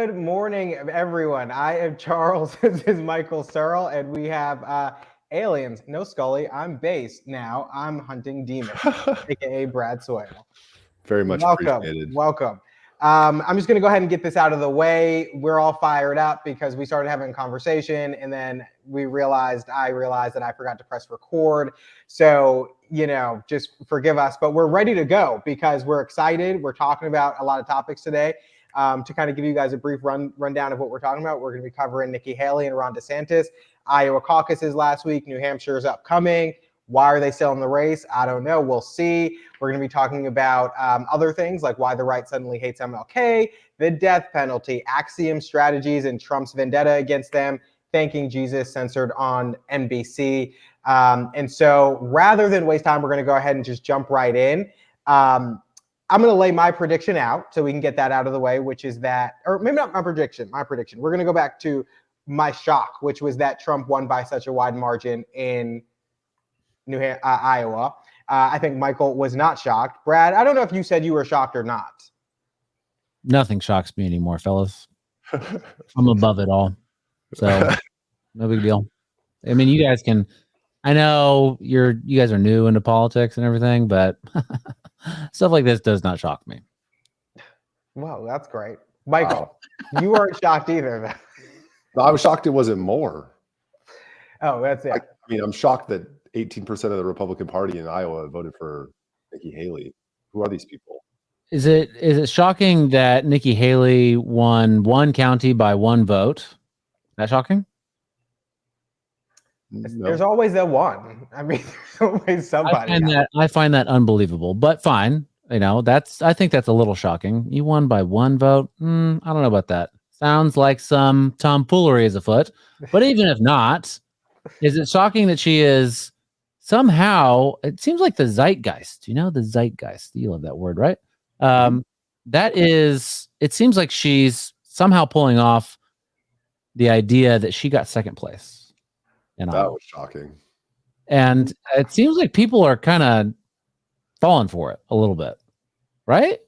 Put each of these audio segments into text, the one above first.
Good morning, everyone. I am Charles. This is Michael Searle, and we have aliens. No Scully. I'm Base. Now I'm hunting demons, aka Brad Swail. Very much appreciated. Welcome. I'm just going to go ahead and get this out of the way. We're all fired up because we started having a conversation, and then I realized that I forgot to press record. So, just forgive us, but we're ready to go because we're excited. We're talking about a lot of topics today. To kind of give you guys a brief rundown of what we're talking about, we're going to be covering Nikki Haley and Ron DeSantis. Iowa caucuses last week. New Hampshire is upcoming. Why are they still in the race? I don't know. We'll see. We're going to be talking about other things like why the right suddenly hates MLK, the death penalty, Axiom Strategies, and Trump's vendetta against them, thanking Jesus, censored on NBC. And so rather than waste time, we're going to go ahead and just jump right in. I'm going to lay my prediction out so we can get that out of the way, which is that, or maybe not my prediction. We're going to go back to my shock, which was that Trump won by such a wide margin in Iowa. I think Michael was not shocked. Brad, I don't know if you said you were shocked or not. Nothing shocks me anymore, fellas. I'm above it all. So no big deal. I mean, you guys can, I know you guys are new into politics and everything, but stuff like this does not shock me. Wow, that's great. Michael, you weren't shocked either. No, I was shocked it wasn't more. Oh, that's it. I mean, I'm shocked that 18% of the Republican Party in Iowa voted for Nikki Haley. Who are these people? Is it shocking that Nikki Haley won one county by one vote? Is that shocking? No. There's always that one. I mean, there's always somebody. I find that unbelievable, but fine. I think that's a little shocking. You won by one vote. I don't know about that. Sounds like some tomfoolery is afoot. But even if not, is it shocking that she is somehow? It seems like the zeitgeist. The zeitgeist. You love that word, right? That is. It seems like she's somehow pulling off the idea that she got second place. That was shocking. And it seems like people are kind of falling for it a little bit, right?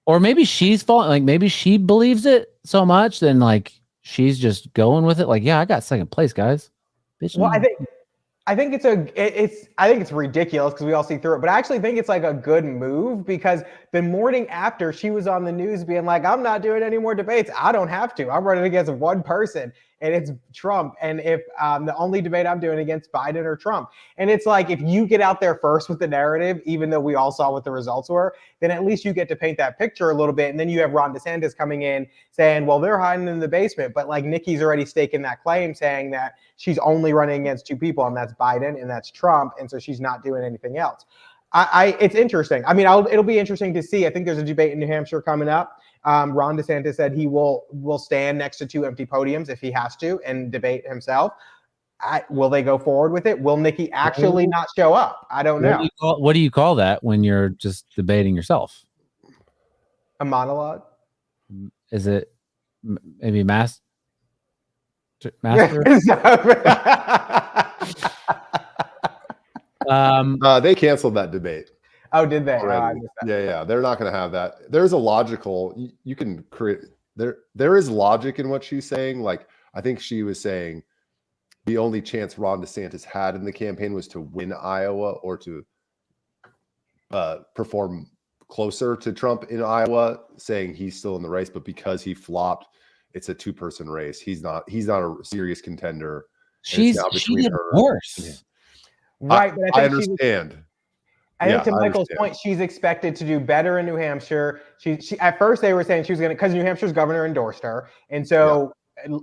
Or maybe she's falling, like maybe she believes it so much, then like she's just going with it. Like, yeah, I got second place, guys. Bitch, well, I think it's ridiculous because we all see through it, but I actually think it's like a good move because the morning after she was on the news being like, I'm not doing any more debates. I don't have to. I'm running against one person and it's Trump. And if the only debate I'm doing against Biden or Trump. And it's like, if you get out there first with the narrative, even though we all saw what the results were, then at least you get to paint that picture a little bit. And then you have Ron DeSantis coming in saying, well, they're hiding in the basement. But like Nikki's already staking that claim saying that she's only running against two people, and that's Biden and that's Trump. And so she's not doing anything else. It's interesting. I mean, it'll be interesting to see. I think there's a debate in New Hampshire coming up. Ron DeSantis said he will stand next to two empty podiums if he has to and debate himself. Will they go forward with it? Will Nikki actually not show up? I don't know. What do you call that when you're just debating yourself? A monologue? Is it maybe master? They canceled that debate. Oh, did they? Yeah. They're not going to have that. There's a logical. You can create. There is logic in what she's saying. Like I think she was saying, the only chance Ron DeSantis had in the campaign was to win Iowa or to perform closer to Trump in Iowa, saying he's still in the race, but because he flopped, it's a two-person race. He's not a serious contender. She did worse. Right, but I understand. I think to Michael's point, she's expected to do better in New Hampshire. She at first they were saying she was going to, because New Hampshire's governor endorsed her, and so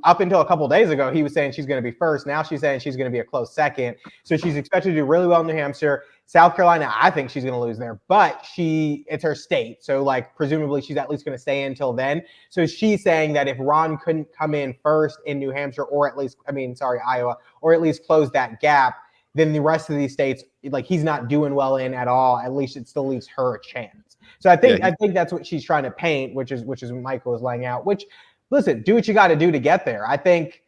up until a couple of days ago, he was saying she's going to be first. Now she's saying she's going to be a close second. So she's expected to do really well in New Hampshire. South Carolina, I think she's going to lose there, but it's her state. So like presumably she's at least going to stay until then. So she's saying that if Ron couldn't come in first in New Hampshire, or at least, Iowa, or at least close that gap, then the rest of these states, like he's not doing well in at all. At least it still leaves her a chance. So I think that's what she's trying to paint, which is what Michael is laying out. Which, listen, do what you got to do to get there. I think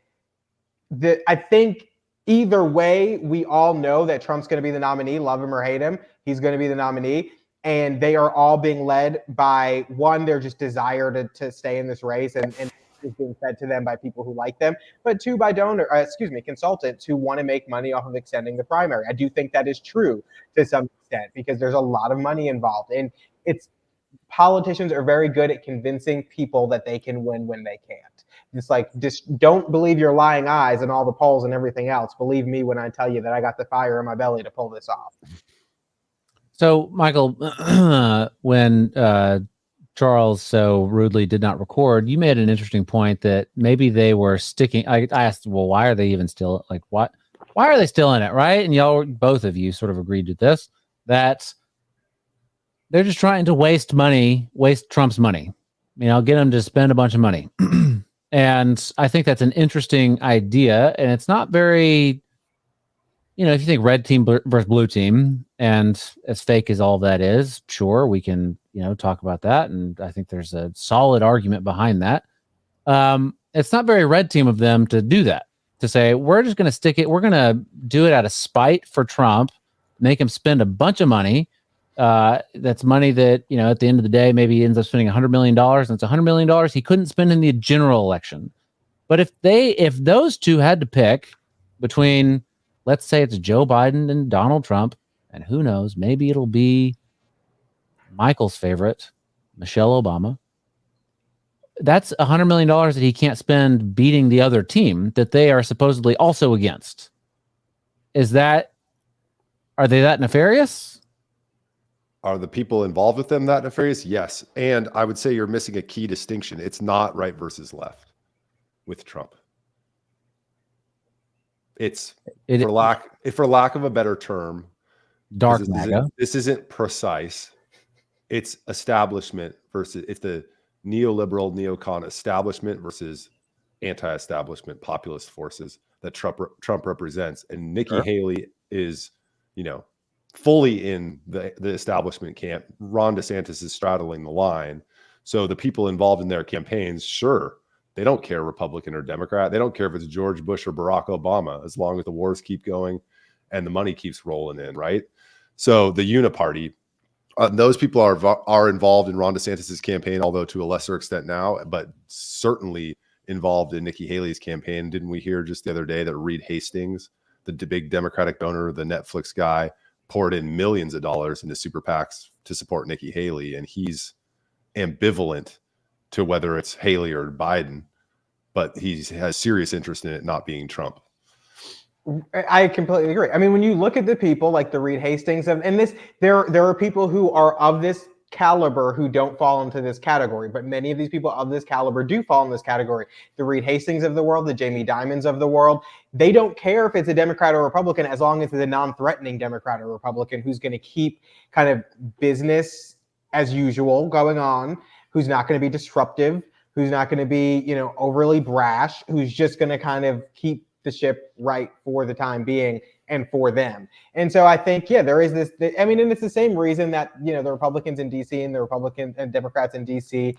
either way, we all know that Trump's going to be the nominee. Love him or hate him, he's going to be the nominee. And they are all being led by one, their just desire to stay in this race, and is being fed to them by people who like them, but two, by consultants who want to make money off of extending the primary. I do think that is true to some extent because there's a lot of money involved, and politicians are very good at convincing people that they can win when they can't. It's like, just don't believe your lying eyes and all the polls and everything else. Believe me when I tell you that I got the fire in my belly to pull this off. So, Michael, when Charles so rudely did not record, you made an interesting point that maybe they were sticking. I asked, well, why are they even still, like, why are they still in it, right? And y'all, both of you sort of agreed to this, that they're just trying to waste Trump's money. Get him to spend a bunch of money. And I think that's an interesting idea. And it's not very, if you think red team versus blue team, and as fake as all that is, sure, we can, talk about that. And I think there's a solid argument behind that. It's not very red team of them to do that, to say, we're just going to stick it. We're going to do it out of spite for Trump, make him spend a bunch of money. That's money that, at the end of the day, maybe he ends up spending $100 million, and it's $100 million he couldn't spend in the general election. But if those two had to pick between, let's say it's Joe Biden and Donald Trump, and who knows, maybe it'll be Michael's favorite, Michelle Obama. That's $100 million that he can't spend beating the other team that they are supposedly also against. Are they that nefarious? Are the people involved with them that nefarious? Yes. And I would say you're missing a key distinction. It's not right versus left with Trump. For lack of a better term, dark MAGA. This isn't precise. It's establishment versus, it's the neoliberal neocon establishment versus anti-establishment populist forces that Trump represents. And Nikki Haley is, fully in the establishment camp. Ron DeSantis is straddling the line. So the people involved in their campaigns, sure, they don't care Republican or Democrat. They don't care if it's George Bush or Barack Obama, as long as the wars keep going and the money keeps rolling in, right? So the uniparty, those people are involved in Ron DeSantis's campaign, although to a lesser extent now, but certainly involved in Nikki Haley's campaign. Didn't we hear just the other day that Reed Hastings, the big Democratic donor, the Netflix guy, poured in millions of dollars into super PACs to support Nikki Haley, and he's ambivalent to whether it's Haley or Biden, but he has serious interest in it not being Trump. I completely agree. I mean, when you look at the people like the Reed Hastings and this, there are people who are of this caliber who don't fall into this category, but many of these people of this caliber do fall in this category. The Reed Hastings of the world, the Jamie Dimons of the world, they don't care if it's a Democrat or Republican as long as it's a non-threatening Democrat or Republican who's going to keep kind of business as usual going on, who's not going to be disruptive, who's not going to be, overly brash, who's just going to kind of keep the ship right for the time being and for them. And so I think, there is this, and it's the same reason that, the Republicans in DC and the Republicans and Democrats in DC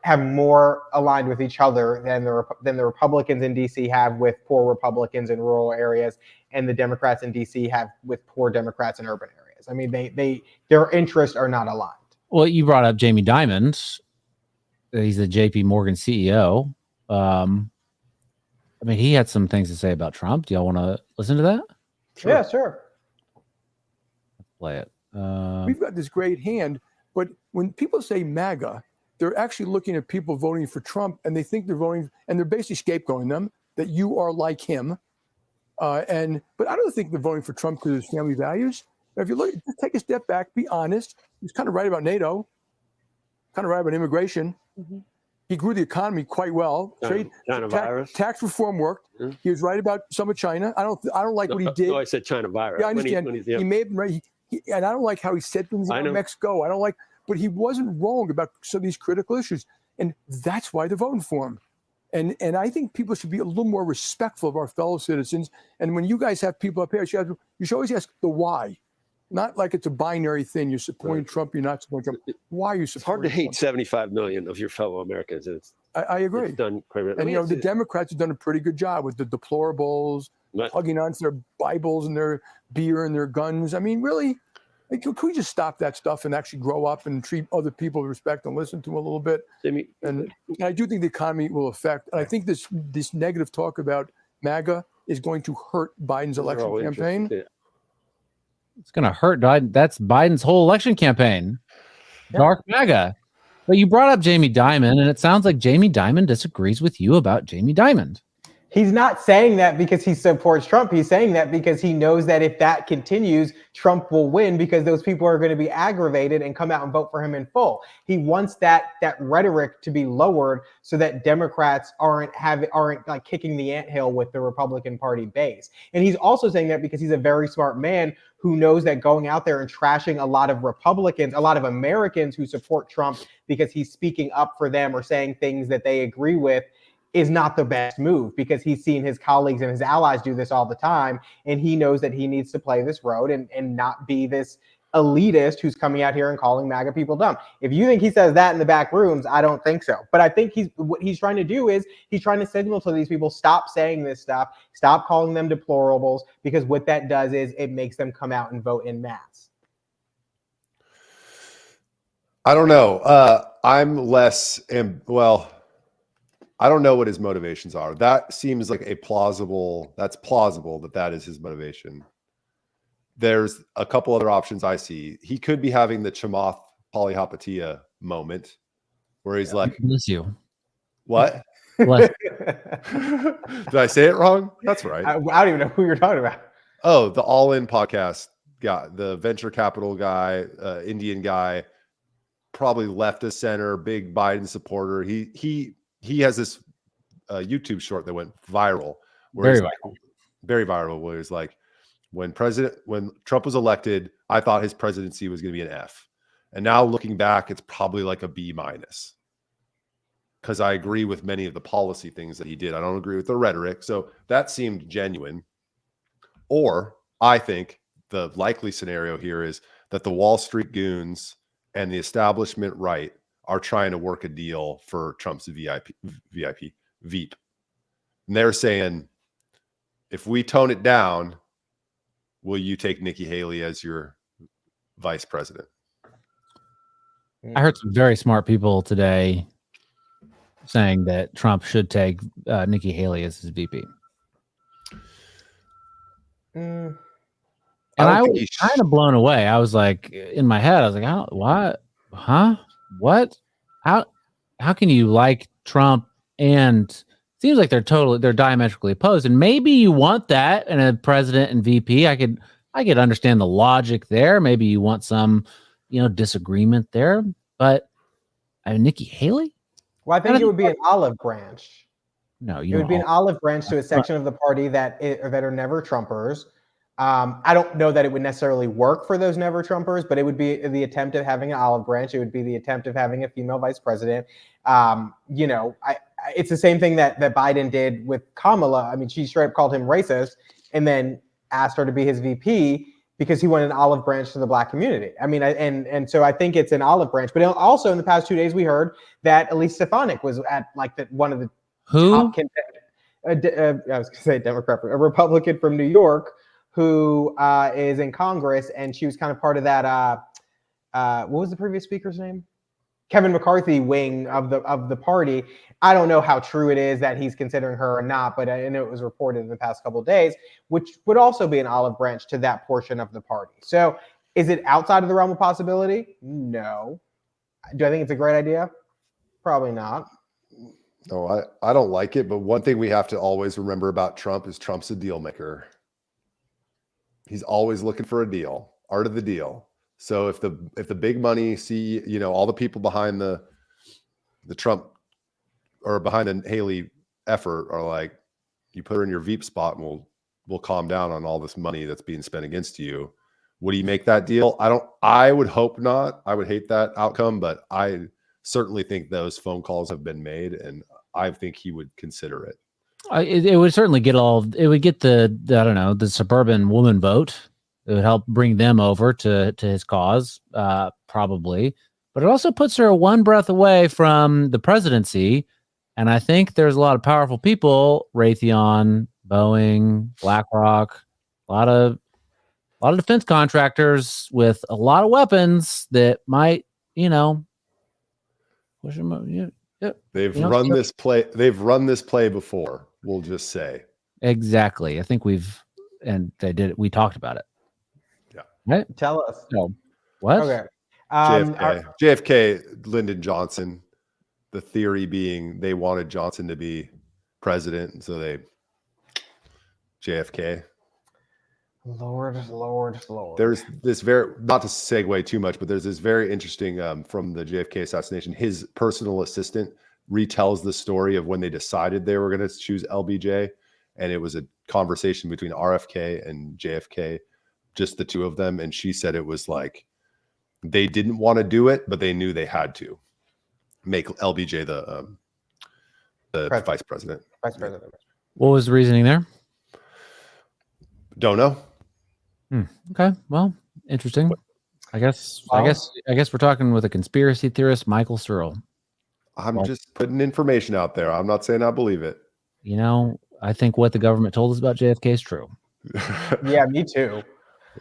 have more aligned with each other than the Republicans in DC have with poor Republicans in rural areas, and the Democrats in DC have with poor Democrats in urban areas. I mean, their interests are not aligned. Well, you brought up Jamie Dimon. He's the JP Morgan CEO. He had some things to say about Trump. Do y'all want to listen to that? Sure. Yeah, sure. Let's play it. We've got this great hand, but when people say MAGA, they're actually looking at people voting for Trump, and they think they're voting, and they're basically scapegoating them that you are like him. But I don't think they're voting for Trump because of his family values. If you look, just take a step back, be honest. He's kind of right about NATO, kind of right about immigration. Mm-hmm. He grew the economy quite well. China virus. Tax reform worked. Mm-hmm. He was right about some of China. I don't like what he did. No, I said China virus. Yeah, I understand. He may have been right. And I don't like how he said things about Mexico. I don't like, but he wasn't wrong about some of these critical issues. And that's why they're voting for him. And I think people should be a little more respectful of our fellow citizens. And when you guys have people up here, you should always ask the why. Not like it's a binary thing. You're supporting Trump, you're not supporting Trump. Why are you supporting It's hard to hate Trump? 75 million of your fellow Americans. I agree. It's done quite and the Democrats have done a pretty good job with the deplorables, hugging onto their Bibles and their beer and their guns. I mean, really, Like, can we just stop that stuff and actually grow up and treat other people with respect and listen to them a little bit? Jimmy, And I do think the economy will affect. And I think this negative talk about MAGA is going to hurt Biden's election all campaign. interested. It's going to hurt Biden. That's Biden's whole election campaign. Yeah. Dark MAGA. But you brought up Jamie Dimon, and it sounds like Jamie Dimon disagrees with you about Jamie Dimon. He's not saying that because he supports Trump. He's saying that because he knows that if that continues, Trump will win because those people are going to be aggravated and come out and vote for him in full. He wants that rhetoric to be lowered so that Democrats aren't like kicking the anthill with the Republican Party base. And he's also saying that because he's a very smart man who knows that going out there and trashing a lot of Republicans, a lot of Americans who support Trump because he's speaking up for them or saying things that they agree with is not the best move, because he's seen his colleagues and his allies do this all the time. And he knows that he needs to play this road and not be this elitist who's coming out here and calling MAGA people dumb. If you think he says that in the back rooms, I don't think so. But I think what he's trying to do is he's trying to signal to these people, stop saying this stuff, stop calling them deplorables, because what that does is it makes them come out and vote en masse. I don't know. I'm less, I don't know what his motivations are. That seems like plausible that is his motivation. There's a couple other options I see. He could be having the Chamath Palihapitiya moment where he's like, Bless you. what? Bless. Did I say it wrong? That's right. I don't even know who you're talking about. Oh, the All In podcast guy, the venture capital guy, Indian guy, probably left of center, big Biden supporter. He has this YouTube short that went viral. Very viral. Very viral. Where he's like, when Trump was elected, I thought his presidency was going to be an F. And now looking back, it's probably like a B-, because I agree with many of the policy things that he did. I don't agree with the rhetoric. So that seemed genuine. Or I think the likely scenario here is that the Wall Street goons and the establishment right are trying to work a deal for Trump's Veep. And they're saying, if we tone it down, will you take Nikki Haley as your vice president? I heard some very smart people today saying that Trump should take Nikki Haley as his VP. And I was kind of blown away. I was like, in my head, I was like, what? Huh? What? How can you like Trump and seems like they're diametrically opposed? And maybe you want that in a president and VP. I could understand the logic there. Maybe you want some, disagreement there. But Nikki Haley? Well, I think it would be an olive branch. No, it would be an olive branch to a section of the party that are never Trumpers. I don't know that it would necessarily work for those never Trumpers, but it would be the attempt of having an olive branch. It would be the attempt of having a female vice president. It's the same thing that Biden did with Kamala. I mean, she straight up called him racist and then asked her to be his VP because he wanted an olive branch to the Black community. I mean, and so I think it's an olive branch. But also in the past 2 days, we heard that Elise Stefanik was at one of the top I was going to say Democrat, a Republican from New York who is in Congress, and she was kind of part of that. What was the previous speaker's name? Kevin McCarthy wing of the party. I don't know how true it is that he's considering her or not, but I know it was reported in the past couple of days, which would also be an olive branch to that portion of the party. So is it outside of the realm of possibility? No. Do I think it's a great idea? Probably not. No, I don't like it. But one thing we have to always remember about Trump is Trump's a deal maker. He's always looking for a deal, art of the deal. So if the big money see, all the people behind the Trump or behind the Haley effort are like, you put her in your Veep spot and we'll calm down on all this money that's being spent against you. Would he make that deal? I would hope not. I would hate that outcome, but I certainly think those phone calls have been made, and I think he would consider it. It would certainly get the suburban woman vote. It would help bring them over to his cause, probably. But it also puts her one breath away from the presidency. And I think there's a lot of powerful people, Raytheon, Boeing, BlackRock, a lot of a lot of defense contractors with a lot of weapons that might, push them. They've run this play. They've run this play before. We'll just say exactly. I think they did it. We talked about it. Yeah. Right. Tell us. So what? Okay. JFK, Lyndon Johnson. The theory being they wanted Johnson to be president, and so they JFK. Lord. There's this very, not to segue too much, but there's this very interesting from the JFK assassination. His personal assistant retells the story of when they decided they were going to choose LBJ, and it was a conversation between RFK and JFK, just the two of them, and she said it was like they didn't want to do it, but they knew they had to make LBJ the vice president. Vice president. What was the reasoning there? Don't know. Okay. Well, interesting. I guess we're talking with a conspiracy theorist, Michael Searle. I'm just putting information out there. I'm not saying I believe it. I think what the government told us about JFK is true. Yeah, me too.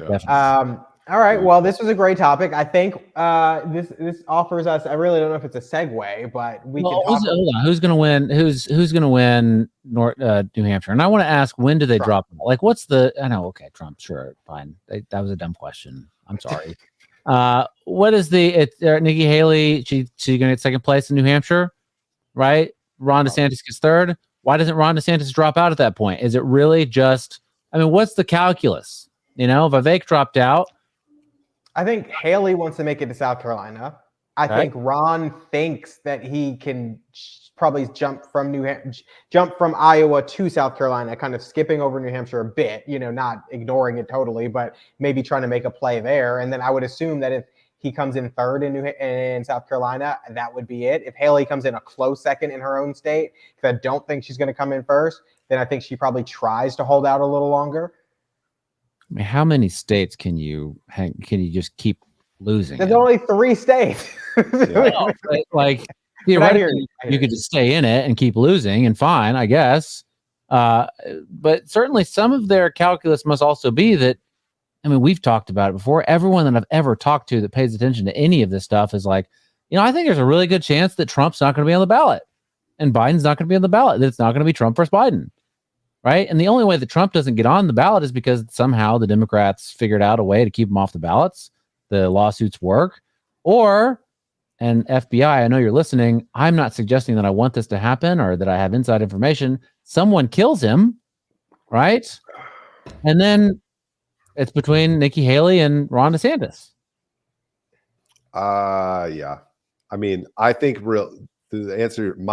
Yeah. All right. Well, this was a great topic. I think this offers us. I really don't know if it's a segue, but we can talk. Hold on. Who's going to win? Who's going to win New Hampshire? And I want to ask, when do they drop? Like, what's the? I know. Okay, Trump. Sure, fine. That was a dumb question. I'm sorry. What is the? Nikki Haley. She's going to get second place in New Hampshire, right? Ron DeSantis gets third. Why doesn't Ron DeSantis drop out at that point? Is it really just? I mean, what's the calculus? Vivek dropped out. I think Haley wants to make it to South Carolina. I think Ron thinks that he can probably jump from Iowa to South Carolina, kind of skipping over New Hampshire a bit, not ignoring it totally, but maybe trying to make a play there. And then I would assume that if he comes in third in South Carolina, that would be it. If Haley comes in a close second in her own state, because I don't think she's going to come in first, then I think she probably tries to hold out a little longer. I mean, how many states can you just keep losing? There's only 3 states. Like theoretically, you could just stay in it and keep losing, and fine, I guess. But certainly, some of their calculus must also be that. I mean, we've talked about it before. Everyone that I've ever talked to that pays attention to any of this stuff is like, I think there's a really good chance that Trump's not going to be on the ballot, and Biden's not going to be on the ballot. That it's not going to be Trump versus Biden. Right. And the only way that Trump doesn't get on the ballot is because somehow the Democrats figured out a way to keep him off the ballots. The lawsuits work. And FBI, I know you're listening. I'm not suggesting that I want this to happen or that I have inside information. Someone kills him. Right. And then it's between Nikki Haley and Ron DeSantis. Yeah. I mean, I think my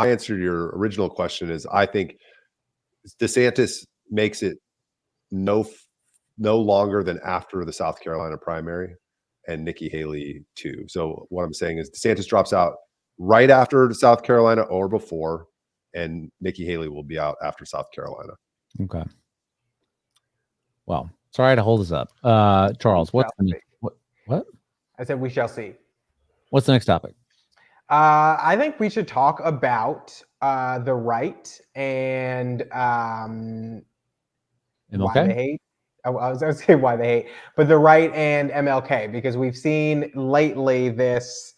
answer to your original question is I think DeSantis makes it no longer than after the South Carolina primary, and Nikki Haley too. So what I'm saying is DeSantis drops out right after South Carolina or before, and Nikki Haley will be out after South Carolina. Okay. Well, sorry to hold us up. Charles, what? I said we shall see. What's the next topic? I think we should talk about the right and why they hate. I was going to say why they hate, but the right and MLK, because we've seen lately this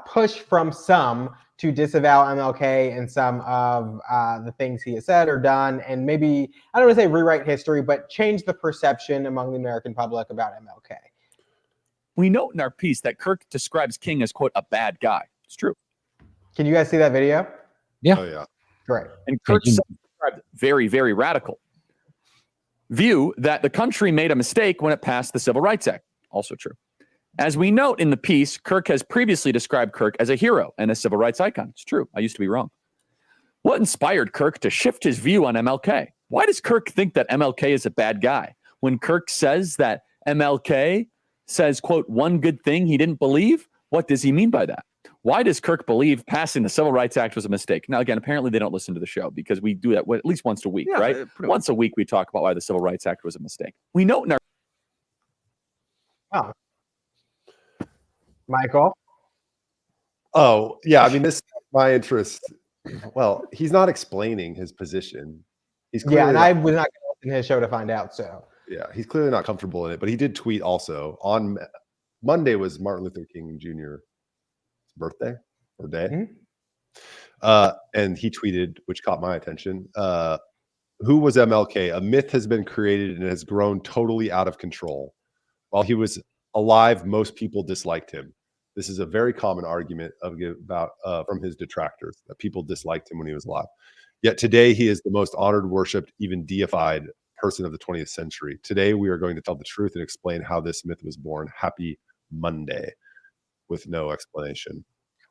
push from some to disavow MLK and some of the things he has said or done, and maybe, I don't want to say rewrite history, but change the perception among the American public about MLK. We note in our piece that Kirk describes King as, quote, a bad guy. It's true. Can you guys see that video? Yeah. Oh, yeah. Great. And Kirk described very, very radical view that the country made a mistake when it passed the Civil Rights Act. Also true. As we note in the piece, Kirk has previously described Kirk as a hero and a civil rights icon. It's true. I used to be wrong. What inspired Kirk to shift his view on MLK? Why does Kirk think that MLK is a bad guy? When Kirk says that MLK says, quote, one good thing he didn't believe, what does he mean by that? Why does Kirk believe passing the Civil Rights Act was a mistake? Now, again, apparently they don't listen to the show because we do that at least once a week, right? Once a week, we talk about why the Civil Rights Act was a mistake. We note in our... Oh. Michael? Oh, yeah. I mean, this is my interest. Well, he's not explaining his position. He's and I was not going to listen to his show to find out, so. Yeah, he's clearly not comfortable in it, but he did tweet also on Monday was Martin Luther King Jr.'s birthday or day. And he tweeted, which caught my attention. Who was MLK? A myth has been created and has grown totally out of control. While he was alive, most people disliked him. This is a very common argument about from his detractors, that people disliked him when he was alive. Yet today he is the most honored, worshipped, even deified person of the 20th century. Today we are going to tell the truth and explain how this myth was born. Happy Monday, with no explanation.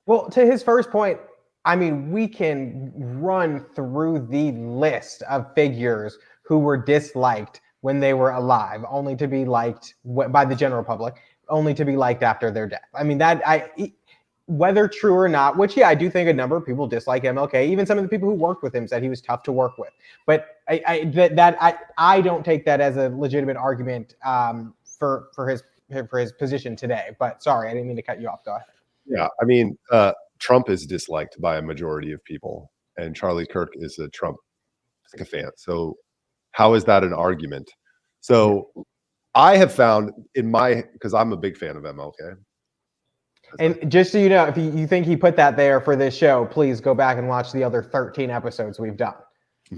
Well, to his first point, I mean, we can run through the list of figures who were disliked when they were alive, only to be liked by the general public, only to be liked after their death. I mean, whether true or not, which, yeah, I do think a number of people dislike MLK. Even some of the people who worked with him said he was tough to work with. But I don't take that as a legitimate argument for his position today. But sorry, I didn't mean to cut you off. Go ahead. Yeah, I mean, Trump is disliked by a majority of people, and Charlie Kirk is a Trump sycophant. So how is that an argument? So I have found because I'm a big fan of MLK. And just so you know, if you think he put that there for this show, please go back and watch the other 13 episodes we've done.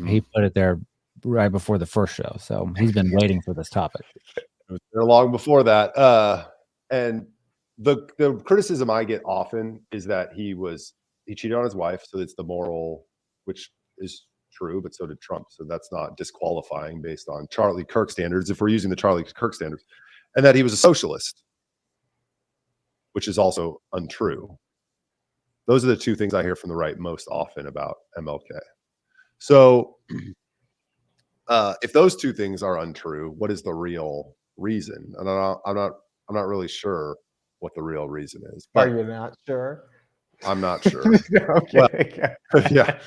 He put it there right before the first show, so he's been waiting for this topic. It was there long before that. And the criticism I get often is that he cheated on his wife, so it's the moral, which is true, but so did Trump. So that's not disqualifying based on Charlie Kirk standards, if we're using the Charlie Kirk standards, and that he was a socialist, which is also untrue. Those are the two things I hear from the right most often about MLK. So if those two things are untrue, what is the real reason? And I'm not really sure what the real reason is. Are you not sure? I'm not sure. Okay. Well, yeah.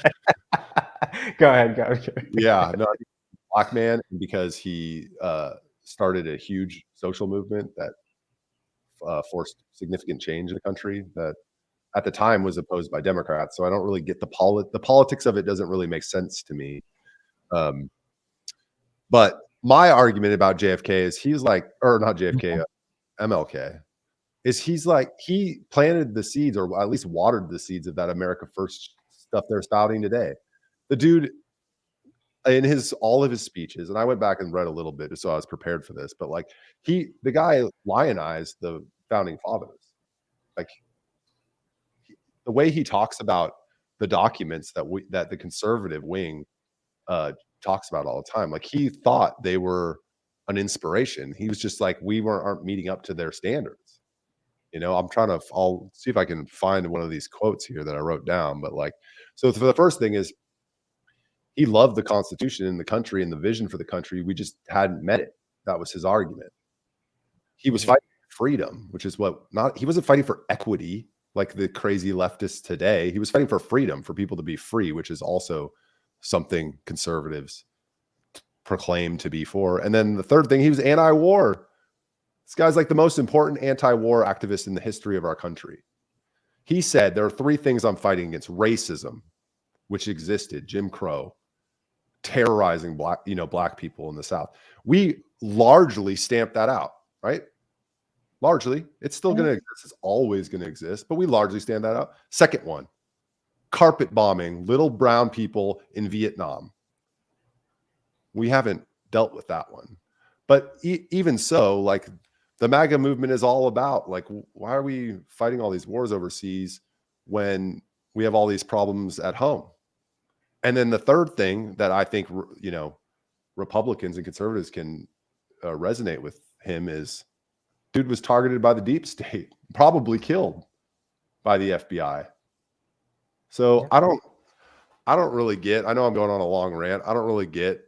Go ahead. Go. Yeah. No, I think he's a black man, because he started a huge social movement that forced significant change in the country that at the time was opposed by Democrats. So I don't really get the politics of it. Doesn't really make sense to me. But my argument about JFK is MLK, is he planted the seeds, or at least watered the seeds of that America First stuff they're spouting today. The dude, in all of his speeches, and I went back and read a little bit so I was prepared for this, but the guy lionized the founding fathers. The way he talks about the documents that the conservative wing talks about all the time, he thought they were an inspiration. He was just like, we aren't meeting up to their standards. I'll see if I can find one of these quotes here that I wrote down. But so for the first thing is, he loved the Constitution and the country and the vision for the country. We just hadn't met it. That was his argument. He was fighting for freedom, which is he wasn't fighting for equity like the crazy leftists today. He was fighting for freedom, for people to be free, which is also something conservatives proclaim to be for. And then the third thing, he was anti-war. This guy's the most important anti-war activist in the history of our country. He said, there are three things I'm fighting against: racism, which existed, Jim Crow, terrorizing black people in the South. We largely stamped that out, right? Largely. It's still going to exist. It's always going to exist, but we largely stand that out. Second one, carpet bombing little brown people in Vietnam. We haven't dealt with that one. But even so, the MAGA movement is all about, why are we fighting all these wars overseas when we have all these problems at home? And then the third thing that I think, Republicans and conservatives can resonate with him is, dude was targeted by the deep state, probably killed by the FBI. So yeah. I don't really get, I know I'm going on a long rant. I don't really get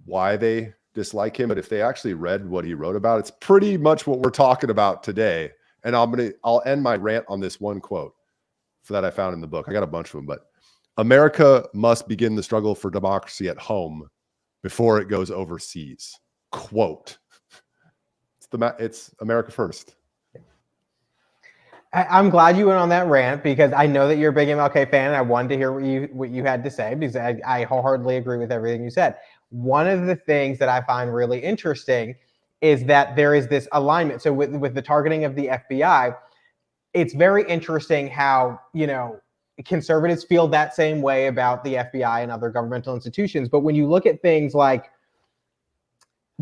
why they dislike him, but if they actually read what he wrote about, it's pretty much what we're talking about today. And I'll end my rant on this one quote that I found in the book. I got a bunch of them, but America must begin the struggle for democracy at home before it goes overseas. Quote. It's America first. I'm glad you went on that rant, because I know that you're a big MLK fan, and I wanted to hear what you had to say, because I wholeheartedly agree with everything you said. one of the things that I find really interesting is that there is this alignment. So with the targeting of the FBI, it's very interesting how, conservatives feel that same way about the FBI and other governmental institutions. But when you look at things like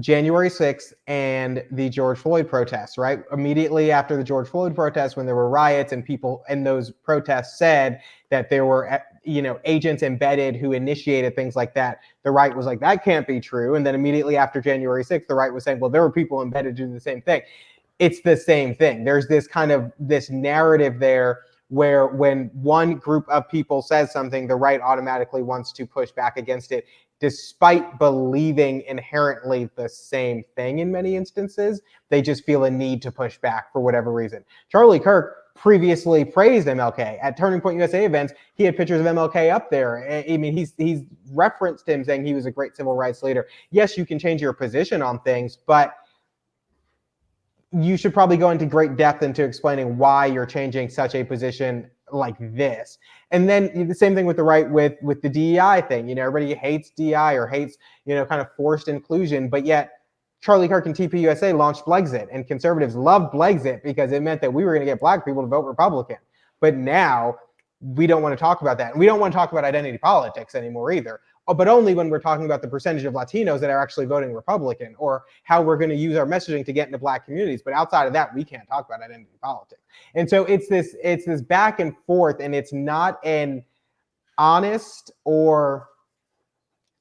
January 6th and the George Floyd protests, right? Immediately after the George Floyd protests, when there were riots and people in those protests said that there were, agents embedded who initiated things like that, the right was like, that can't be true. And then immediately after January 6th, the right was saying, well, there were people embedded doing the same thing. It's the same thing. There's this this narrative there where when one group of people says something, the right automatically wants to push back against it, despite believing inherently the same thing in many instances. They just feel a need to push back for whatever reason. Charlie Kirk previously praised MLK. At Turning Point USA events, he had pictures of MLK up there. I mean, he's referenced him saying he was a great civil rights leader. Yes, you can change your position on things, but you should probably go into great depth into explaining why you're changing such a position like this. And then the same thing with the right with the DEI thing. Everybody hates DEI or hates, kind of forced inclusion, but yet Charlie Kirk and TPUSA launched Blexit, and conservatives loved Blexit because it meant that we were going to get black people to vote Republican. But now we don't want to talk about that. And we don't want to talk about identity politics anymore either. But only when we're talking about the percentage of Latinos that are actually voting Republican, or how we're going to use our messaging to get into black communities. But outside of that, we can't talk about identity politics. And so it's this back and forth, and it's not an honest or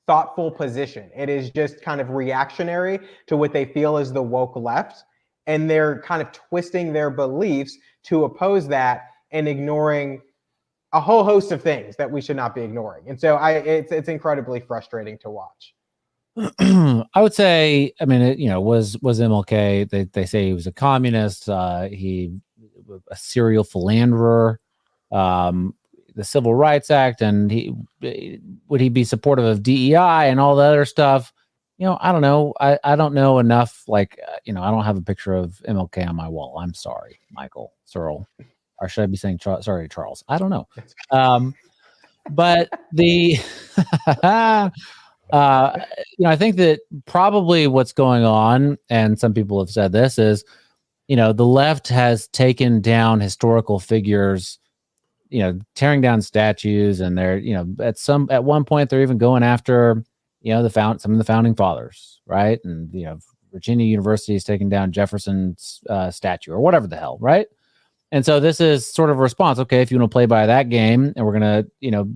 thoughtful position. It is just kind of reactionary to what they feel is the woke left. And they're kind of twisting their beliefs to oppose that and ignoring a whole host of things that we should not be ignoring. And so it's incredibly frustrating to watch. I would say, I mean, was MLK, they say he was a communist, he a serial philanderer, the Civil Rights Act, and would he be supportive of DEI and all the other stuff? I don't know. I don't know enough. I don't have a picture of MLK on my wall. I'm sorry, Michael Searle. Or should I be saying sorry, Charles? I don't know. But the, I think that probably what's going on, and some people have said this, is, the left has taken down historical figures, tearing down statues, and they're, at one point they're even going after, some of the founding fathers, right? And Virginia University is taking down Jefferson's statue or whatever the hell, right? And so this is sort of a response. Okay, if you want to play by that game, and we're going to,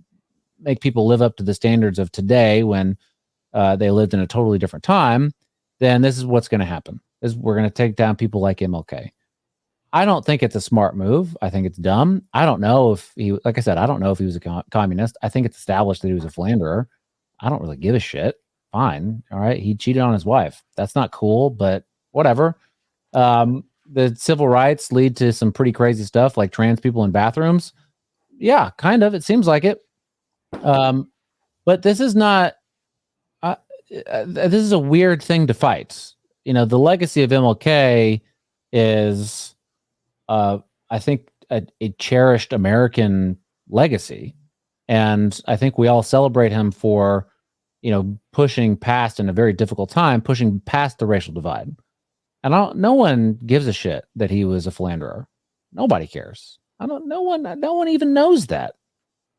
make people live up to the standards of today when they lived in a totally different time, then this is what's going to happen. We're going to take down people like MLK. I don't think it's a smart move. I think it's dumb. I don't know if like I said, I don't know if he was a communist. I think it's established that he was a philanderer. I don't really give a shit. Fine. All right. He cheated on his wife. That's not cool, but whatever. The civil rights lead to some pretty crazy stuff, like trans people in bathrooms. Yeah, kind of. It seems like it. But this is not. This is a weird thing to fight. The legacy of MLK is, I think, a cherished American legacy, and I think we all celebrate him for, pushing past, in a very difficult time, pushing past the racial divide. And no one gives a shit that he was a philanderer. Nobody cares. No one even knows that,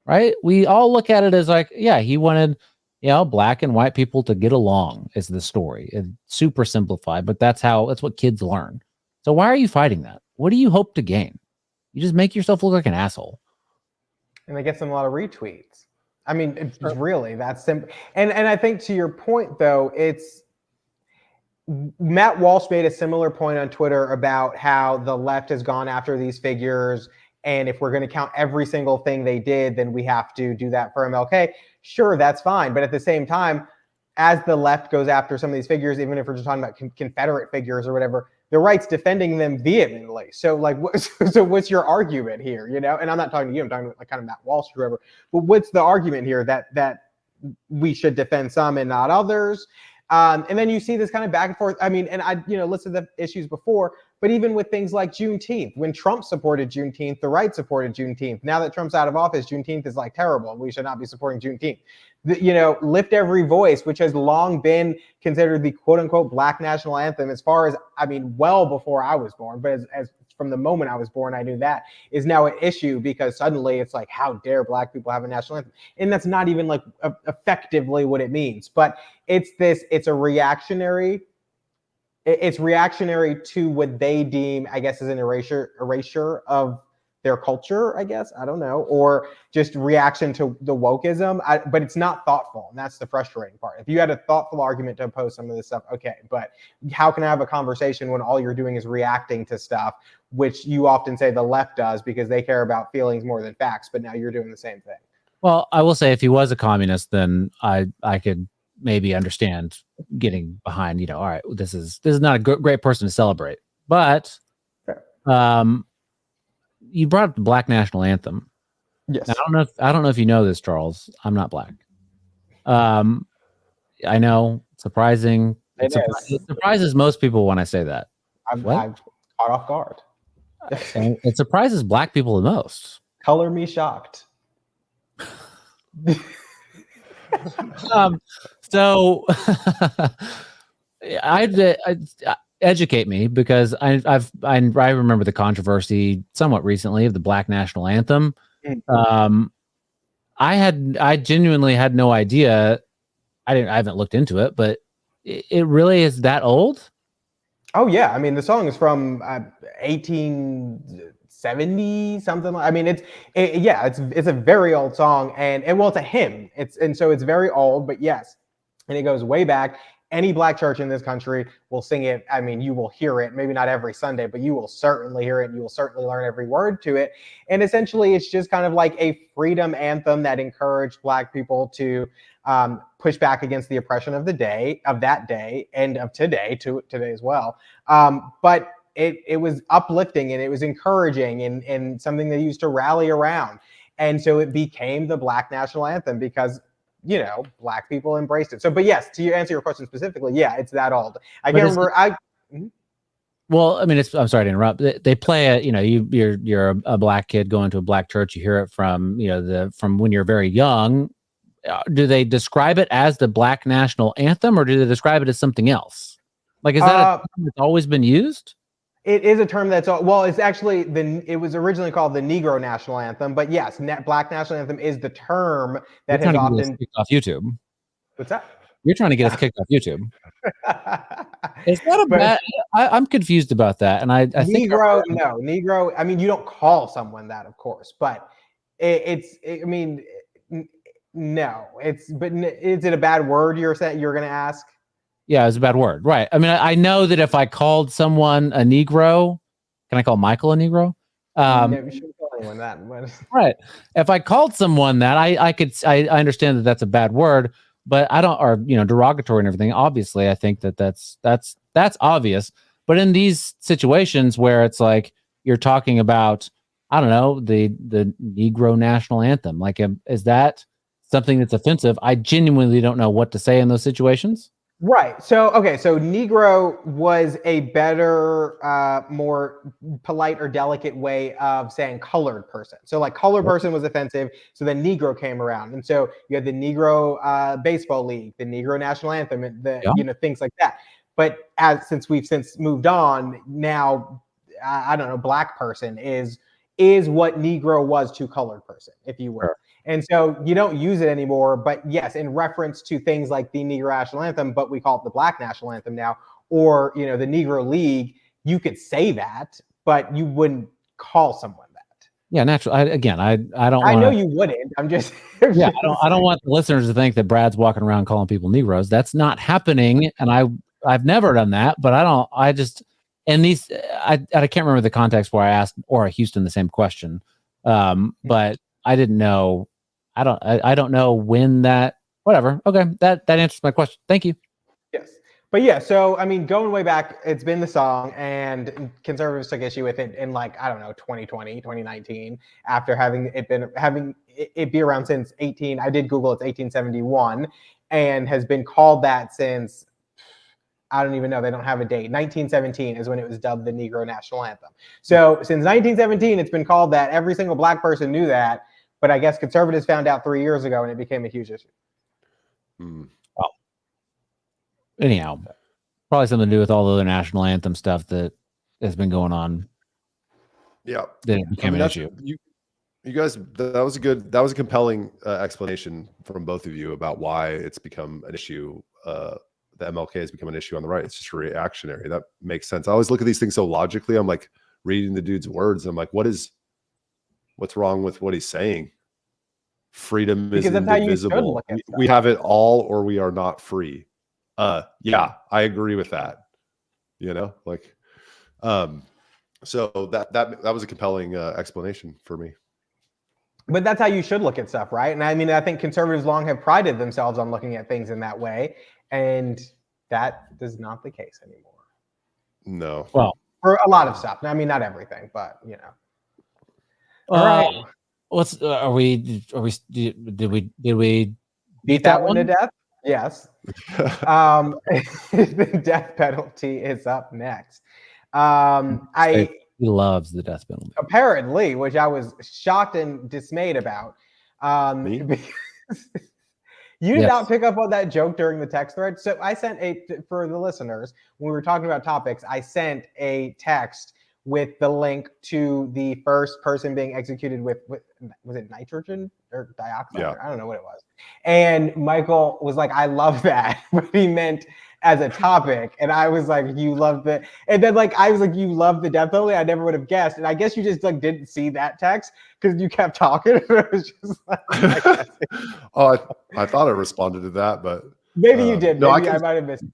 right? We all look at it as like, yeah, he wanted, black and white people to get along is the story. It's super simplified, but that's what kids learn. So why are you fighting that? What do you hope to gain? You just make yourself look like an asshole. And they get some a lot of retweets. I mean, it's really that simple. And I think, to your point, though, it's Matt Walsh made a similar point on Twitter about how the left has gone after these figures, and if we're going to count every single thing they did, then we have to do that for MLK. Sure, that's fine. But at the same time, as the left goes after some of these figures, even if we're just talking about Confederate figures or whatever, the right's defending them vehemently. So what's your argument here? And I'm not talking to you, I'm talking about kind of Matt Walsh or whoever. But what's the argument here that we should defend some and not others? And then you see this kind of back and forth. I mean, and I, listed the issues before, but even with things like Juneteenth, when Trump supported Juneteenth, the right supported Juneteenth. Now that Trump's out of office, Juneteenth is like terrible, and we should not be supporting Juneteenth. Lift Every Voice, which has long been considered the quote unquote Black national anthem, as far as, well before I was born, but as from the moment I was born, I knew that is now an issue, because suddenly it's like, how dare Black people have a national anthem? And that's not even like effectively what it means, but it's reactionary to what they deem, I guess, as an erasure of their culture, I guess. I don't know, or just reaction to the wokeism. But it's not thoughtful, and that's the frustrating part. If you had a thoughtful argument to oppose some of this stuff, okay, but how can I have a conversation when all you're doing is reacting to stuff, which you often say the left does because they care about feelings more than facts, but now you're doing the same thing. Well, I will say, if he was a communist, then I could maybe understand getting behind, all right, this is not a great person to celebrate. But you brought up the Black national anthem. Yes. Now, I don't know if you know this, Charles. I'm not Black. I know, surprising. It surprises most people when I say that. I'm caught off guard. And it surprises Black people the most. Color me shocked. So I educate me, because I remember the controversy somewhat recently of the Black national anthem. I genuinely had no idea. I haven't looked into it, but it really is that old? Oh yeah, the song is from 1870 something. It's a very old song, and it's a hymn. So it's very old, but yes, and it goes way back. Any Black church in this country will sing it. You will hear it, maybe not every Sunday, but you will certainly hear it, and you will certainly learn every word to it. And essentially, it's just kind of like a freedom anthem that encouraged Black people to push back against the oppression of that day, and of today as well. But it was uplifting, and it was encouraging, and something they used to rally around. And so it became the Black national anthem because Black people embraced it. So, but yes, to answer your question specifically, yeah, it's that old. I can't remember. Well, I'm sorry to interrupt. They play it. You're a Black kid going to a Black church. You hear it from from when you're very young. Do they describe it as the Black national anthem, or do they describe it as something else? Like, is that a term that's always been used? It is a term that's, it's actually, it was originally called the Negro National Anthem, but yes, Black National Anthem is the term that has often kicked off YouTube. What's that? You're trying to get us kicked off YouTube. Is that a bad? I'm confused about that, and I think Negro. You don't call someone that, of course, but no. Is it a bad word? You're going to ask? Yeah, it's a bad word, right? I know that if I called someone a Negro, can I call Michael a Negro? You shouldn't call anyone that. But... Right. If I called someone that, I understand that that's a bad word, but I don't, or derogatory and everything. Obviously, I think that's obvious. But in these situations where it's like you're talking about, I don't know, the Negro national anthem, like, is that something that's offensive? I genuinely don't know what to say in those situations. Right. So Negro was a better, more polite or delicate way of saying colored person. So like colored person was offensive. So then Negro came around. And so you had the Negro baseball league, the Negro national anthem, things like that. But since we've moved on, now, I don't know, Black person is what Negro was to colored person, if you will. Sure. And so you don't use it anymore, but yes, in reference to things like the Negro National Anthem, but we call it the Black National Anthem now, or, the Negro League, you could say that, but you wouldn't call someone that. Yeah, naturally. I don't I know you wouldn't. I'm just... Yeah, I don't want the listeners to think that Brad's walking around calling people Negroes. That's not happening, and I've never done that, but I can't remember the context where I asked Ora Houston the same question, but I didn't know. I don't know when that, whatever. Okay. That answers my question. Thank you. Yes. But yeah, so going way back, it's been the song, and conservatives took issue with it in 2020, 2019, after having it be around since I did Google, it's 1871, and has been called that since, I don't even know, they don't have a date. 1917 is when it was dubbed the Negro National Anthem. So since 1917, it's been called that. Every single Black person knew that. But I guess conservatives found out 3 years ago, and it became a huge issue. Mm. Anyhow, probably something to do with all the other national anthem stuff that has been going on. Yeah, That it became an that's, issue. you guys, that was a compelling explanation from both of you about why it's become an issue. The MLK has become an issue on the right. It's just reactionary. That makes sense. I always look at these things so logically. I'm like reading the dude's words. I'm like, what's wrong with what he's saying? Freedom is Because that's how you should indivisible. look at stuff. We have it all, or we are not free. Yeah, I agree with that. You know, like, so that was a compelling explanation for me. But that's how you should look at stuff, right? And I mean, I think conservatives long have prided themselves on looking at things in that way, and that is not the case anymore. No. Well, for a lot of stuff. I mean, not everything, but you know. all right. What's did we Beat that one to death? Yes. The death penalty is up next. He loves the death penalty. Apparently, which I was shocked and dismayed about. Because you did not pick up on that joke during the text thread. So I sent for the listeners, when we were talking about topics, I sent a text with the link to the first person being executed with was it nitrogen or dioxide? Yeah. I don't know what it was. And Michael was like, I love that, but he meant as a topic. And I was like, you love the, and then like, I was like, you love the death penalty. I never would have guessed. And I guess you just like didn't see that text because you kept talking. It was just like, oh, I thought I responded to that, but maybe you did. No, maybe I might have missed it.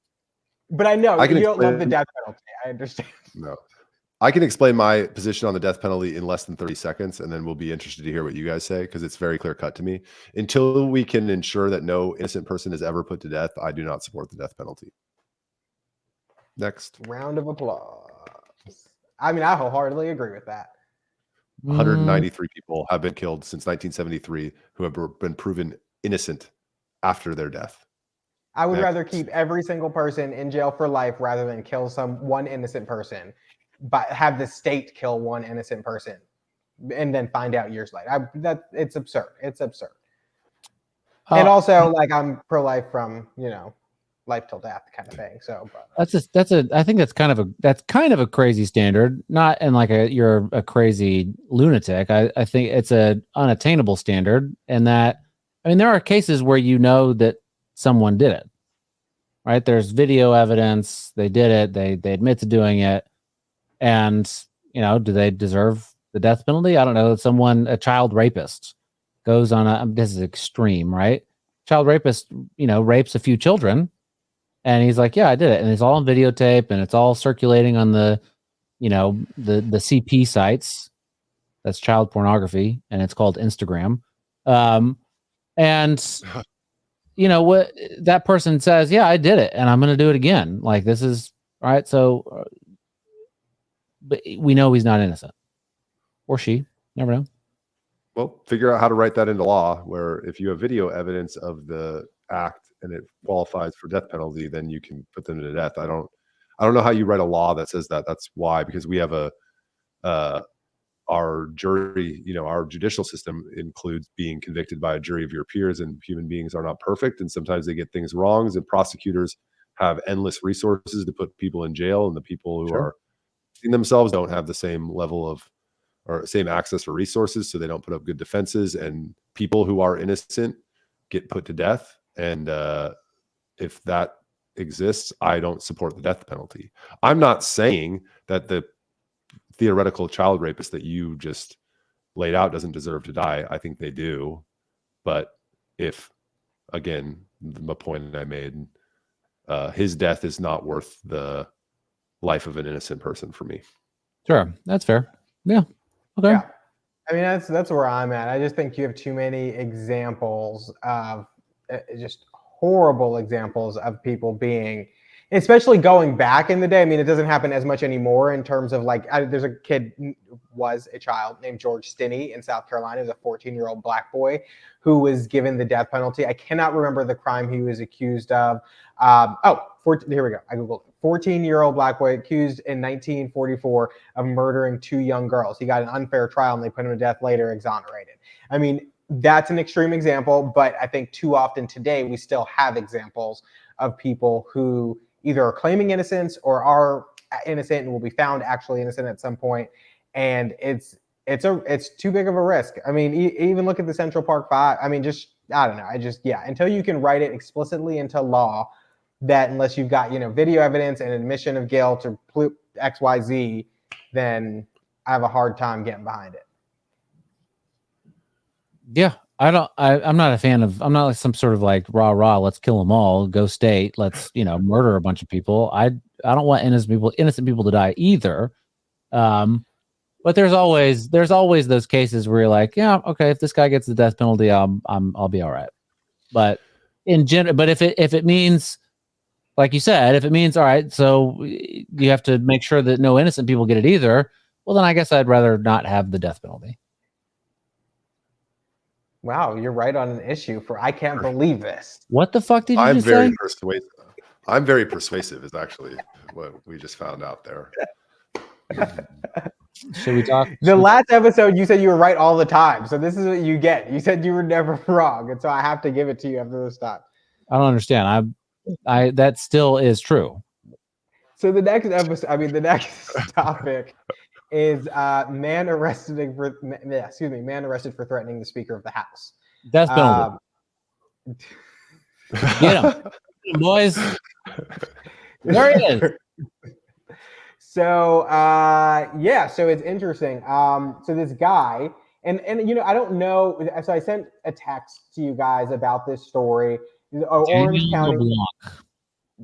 But I know you don't love the death penalty. I understand. No. I can explain my position on the death penalty in less than 30 seconds, and then we'll be interested to hear what you guys say because it's very clear cut to me. Until we can ensure that no innocent person is ever put to death, I do not support the death penalty. Next. Round of applause. I mean, I wholeheartedly agree with that. 193 people have been killed since 1973 who have been proven innocent after their death. I would rather keep every single person in jail for life rather than kill one innocent person, but have the state kill one innocent person and then find out years later. It's absurd. It's absurd. And also, like, I'm pro-life from, you know, life till death kind of thing. So but. I think that's kind of a crazy standard. Not in like you're a crazy lunatic. I think it's a unattainable standard, and that, I mean, there are cases where you know that someone did it, right? There's video evidence. They did it. They admit to doing it. And, you know, do they deserve the death penalty? I don't know. A child rapist goes on this is extreme, right? Child rapist, you know, rapes a few children and he's like, yeah, I did it. And it's all on videotape and it's all circulating on the, you know, the CP sites. That's child pornography and it's called Instagram. And you know what that person says, yeah, I did it and I'm going to do it again. Like this is right. So, but we know he's not innocent, or she. Never know. Well, figure out how to write that into law. Where if you have video evidence of the act and it qualifies for death penalty, then you can put them to death. I don't know how you write a law that says that. That's why, because we have our jury. You know, our judicial system includes being convicted by a jury of your peers, and human beings are not perfect, and sometimes they get things wrong. And prosecutors have endless resources to put people in jail, and the people who are themselves don't have the same level of or same access to resources, so they don't put up good defenses, and people who are innocent get put to death. And if that exists, I don't support the death penalty. I'm not saying that the theoretical child rapist that you just laid out doesn't deserve to die. I think they do. But if, again, the point I made, his death is not worth the life of an innocent person for me. Sure, that's fair. Yeah. Okay. Yeah. I mean, that's where I'm at. I just think you have too many examples of just horrible examples of people being, especially going back in the day. I mean, it doesn't happen as much anymore in terms of like, there's a kid, was a child named George Stinney in South Carolina. He was a 14-year-old black boy who was given the death penalty. I cannot remember the crime he was accused of. Here we go. I Googled it. 14-year-old black boy accused in 1944 of murdering 2 young girls. He got an unfair trial and they put him to death later, exonerated. I mean, That's an extreme example, but I think too often today we still have examples of people who either are claiming innocence or are innocent and will be found actually innocent at some point, and it's too big of a risk. I mean, even look at the Central Park Five. I mean, I don't know. Until you can write it explicitly into law that unless you've got video evidence and admission of guilt or XYZ, then I have a hard time getting behind it. Yeah, I'm not a fan of. I'm not like some sort of like rah, let's kill them all, go state, let's murder a bunch of people. I don't want innocent people to die either. But there's always those cases where you're like, yeah, okay, if this guy gets the death penalty, I'll be all right. But if it means, like you said, if it means all right, so you have to make sure that no innocent people get it either. Well, then I guess I'd rather not have the death penalty. Wow, you're right on an issue for I can't believe this. What the fuck did you I'm just very say? persuasive. I'm very persuasive is actually what we just found out there. Should we talk? The last episode, you said you were right all the time. So this is what you get. You said you were never wrong. And so I have to give it to you after this time. I don't understand. I that still is true. So the next topic is man arrested for threatening the Speaker of the House. Death penalty. Get him, boys. There he is. So so it's interesting. So this guy, and I don't know. So I sent a text to you guys about this story. Orange County.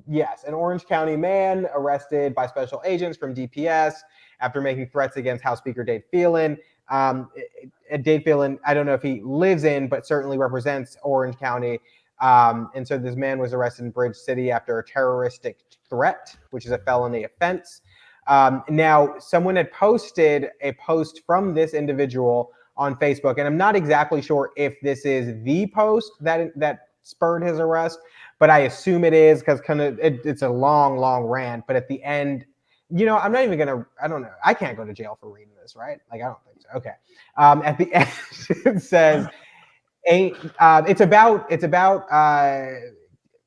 Yes, an Orange County man arrested by special agents from DPS after making threats against House Speaker Dade Phelan. Dade Phelan, I don't know if he lives in, but certainly represents Orange County. And so this man was arrested in Bridge City after a terroristic threat, which is a felony offense. Now, someone had posted a post from this individual on Facebook, and I'm not exactly sure if this is the post that spurred his arrest, but I assume it is because it's a long rant. But at the end, I'm not even gonna. I don't know. I can't go to jail for reading this, right? Like I don't think so. Okay. At the end, it says, it's about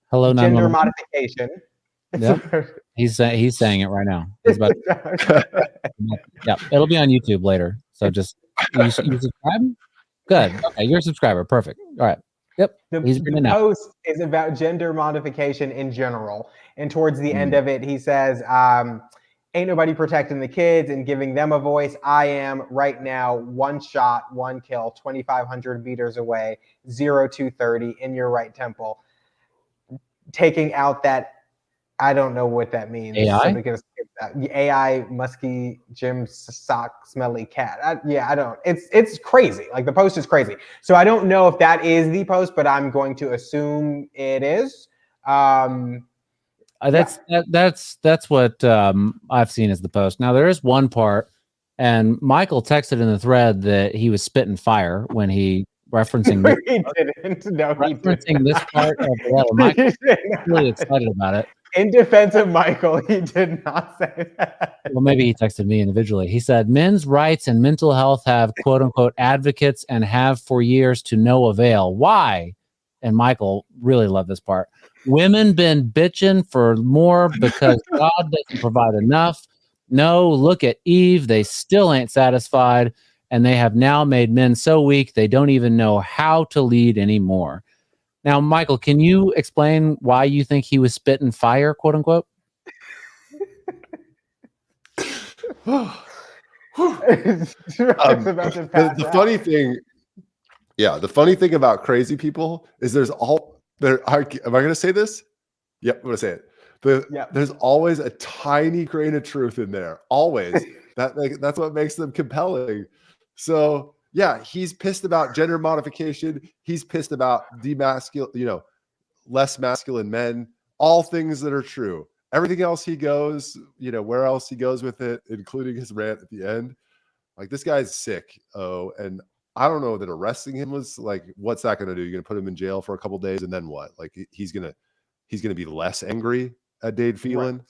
hello, gender modification. Yep. He's saying it right now. Yeah, it'll be on YouTube later. So just you subscribe. Good. Okay, you're a subscriber. Perfect. All right. Yep. The post is about gender modification in general, and towards the end of it, he says, "Ain't nobody protecting the kids and giving them a voice. I am right now. One shot, one kill, 2,500 meters away, 0230 in your right temple." Taking out that. I don't know what that means. AI? AI, musky, Jim sock, smelly cat. I don't. It's crazy. Like the post is crazy. So I don't know if that is the post, but I'm going to assume it is. That's what I've seen as the post. Now there is one part, and Michael texted in the thread that he was spitting fire when he referencing he didn't. No, he didn't. This part of the letter. Michael's really excited about it. In defense of Michael, he did not say that. Well, maybe he texted me individually. He said, men's rights and mental health have quote unquote advocates and have for years to no avail. Why? And Michael really loved this part. Women been bitching for more because God doesn't provide enough. No, look at Eve. They still ain't satisfied. And they have now made men so weak they don't even know how to lead anymore. Now, Michael, can you explain why you think he was spitting fire, quote unquote? The funny thing about crazy people is am I going to say this? Yep, I'm going to say it. There's always a tiny grain of truth in there. Always. That's what makes them compelling. So yeah, he's pissed about gender modification. He's pissed about less masculine men, all things that are true. Everything else he goes, where else he goes with it, including his rant at the end. Like this guy's sick. Oh, and I don't know that arresting him was like, what's that going to do? You're going to put him in jail for a couple of days and then what? Like he's going to be less angry at Dade Phelan. Right.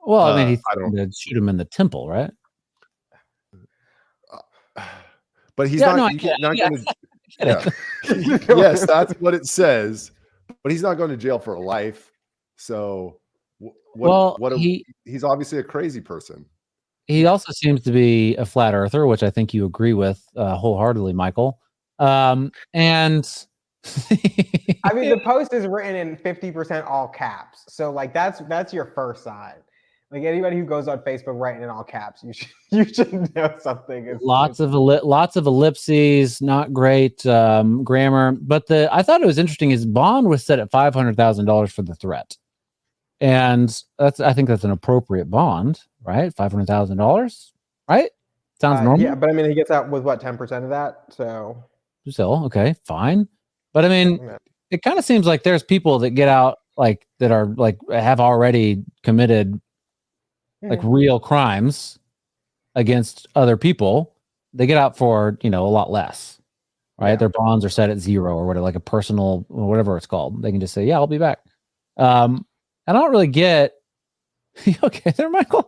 Well, I mean, he's going to shoot him in the temple, right? But he's not. You're not going to. Yes, that's what it says. But he's not going to jail for life. So, he's obviously a crazy person. He also seems to be a flat earther, which I think you agree with wholeheartedly, Michael. And I mean, the post is written in 50% all caps. So like that's your first sign. Like anybody who goes on Facebook writing in all caps, you should know something. Lots of ellipses, not great grammar. But I thought it was interesting. His bond was set at $500,000 for the threat, and I think that's an appropriate bond, right? $500,000, right? Sounds normal. Yeah, but I mean, he gets out with what, 10% of that. So okay, fine. But I mean, it kind of seems like there's people that get out like that are like have already committed like real crimes against other people. They get out for, a lot less, right? Yeah. Their bonds are set at 0 or whatever, like a personal, or whatever it's called. They can just say, yeah, I'll be back. I don't really get, you okay there, Michael?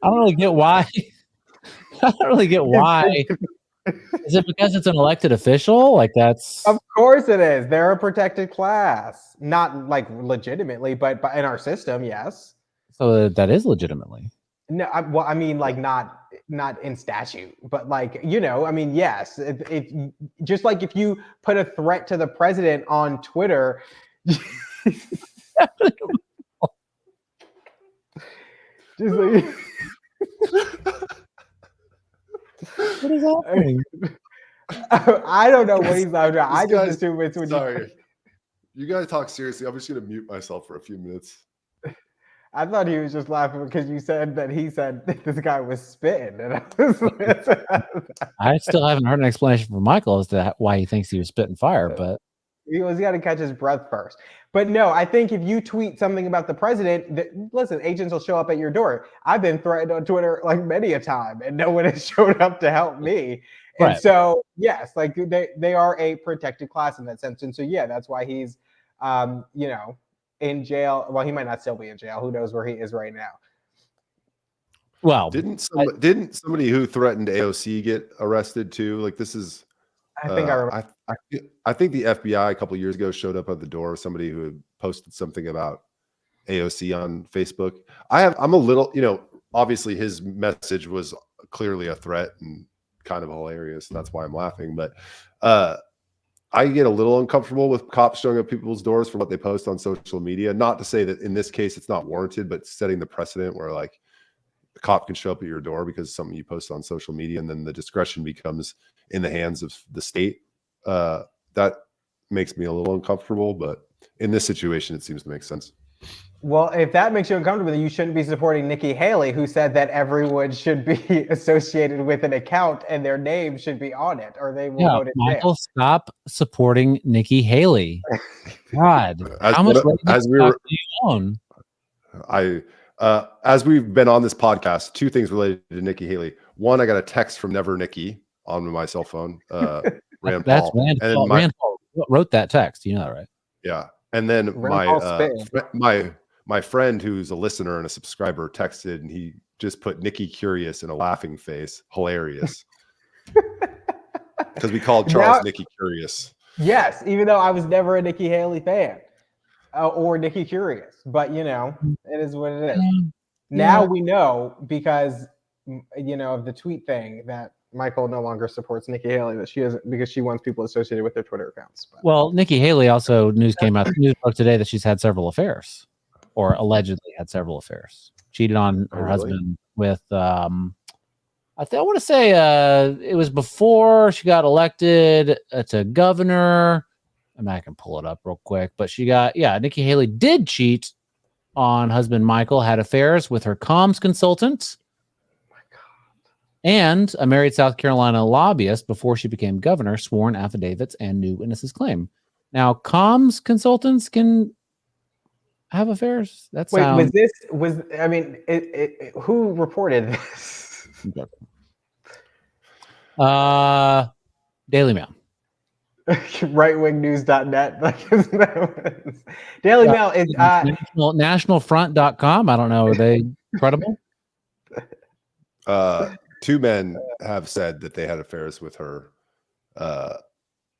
I don't really get why. Is it because it's an elected official? Like that's. Of course it is. They're a protected class. Not like legitimately, but in our system, yes. So that is legitimately. No, I mean, like not in statute, but like, I mean, yes. If just like if you put a threat to the president on Twitter, just like, what is happening? I don't know what he's laughing at. I just assume it's when you guys talk seriously. I'm just gonna mute myself for a few minutes. I thought he was just laughing because you said that he said that this guy was spitting. And I still haven't heard an explanation from Michael as to why he thinks he was spitting fire, but he's got to catch his breath first. But no, I think if you tweet something about the president, listen, agents will show up at your door. I've been threatened on Twitter like many a time, and no one has showed up to help me. And so, yes, like they are a protected class in that sense. And so, yeah, that's why he's, in jail. Well, he might not still be in jail. Who knows where he is right now? Well, didn't somebody who threatened AOC get arrested too? Like this is, I think I remember. I think the FBI a couple of years ago showed up at the door of somebody who had posted something about AOC on Facebook. I'm a little, obviously his message was clearly a threat and kind of hilarious. And that's why I'm laughing. But I get a little uncomfortable with cops showing up people's doors for what they post on social media. Not to say that in this case it's not warranted, but setting the precedent where like the cop can show up at your door because of something you post on social media, and then the discretion becomes in the hands of the state. That makes me a little uncomfortable, but in this situation, it seems to make sense. Well, if that makes you uncomfortable, then you shouldn't be supporting Nikki Haley, who said that everyone should be associated with an account and their name should be on it, or they will go to jail. Michael, stop supporting Nikki Haley. God, how much do you own? As we've been on this podcast, 2 things related to Nikki Haley. One, I got a text from Never Nikki on my cell phone. Rand That's Paul. Rand Paul wrote that text. You know that, right? Yeah. And then my friend who's a listener and a subscriber texted, and he just put Nikki Curious in a laughing face. Hilarious. Because we called Charles Nikki Curious. Yes, even though I was never a Nikki Haley fan or Nikki Curious. But, it is what it is. Now we know because, of the tweet thing that Michael no longer supports Nikki Haley, that she isn't, because she wants people associated with their Twitter accounts. But. Well, Nikki Haley also came out news broke today that she's had several affairs, or allegedly had several affairs. Cheated on her husband with I want to say it was before she got elected to governor. I can pull it up real quick, but Nikki Haley did cheat on husband Michael, had affairs with her comms consultant. And a married South Carolina lobbyist before she became governor, sworn affidavits and new witnesses claim. Now, comms consultants can have affairs. That's who reported this? Daily Mail. Rightwingnews.net. Daily Mail is nationalfront.com. I don't know. Are they credible? 2 men have said that they had affairs with her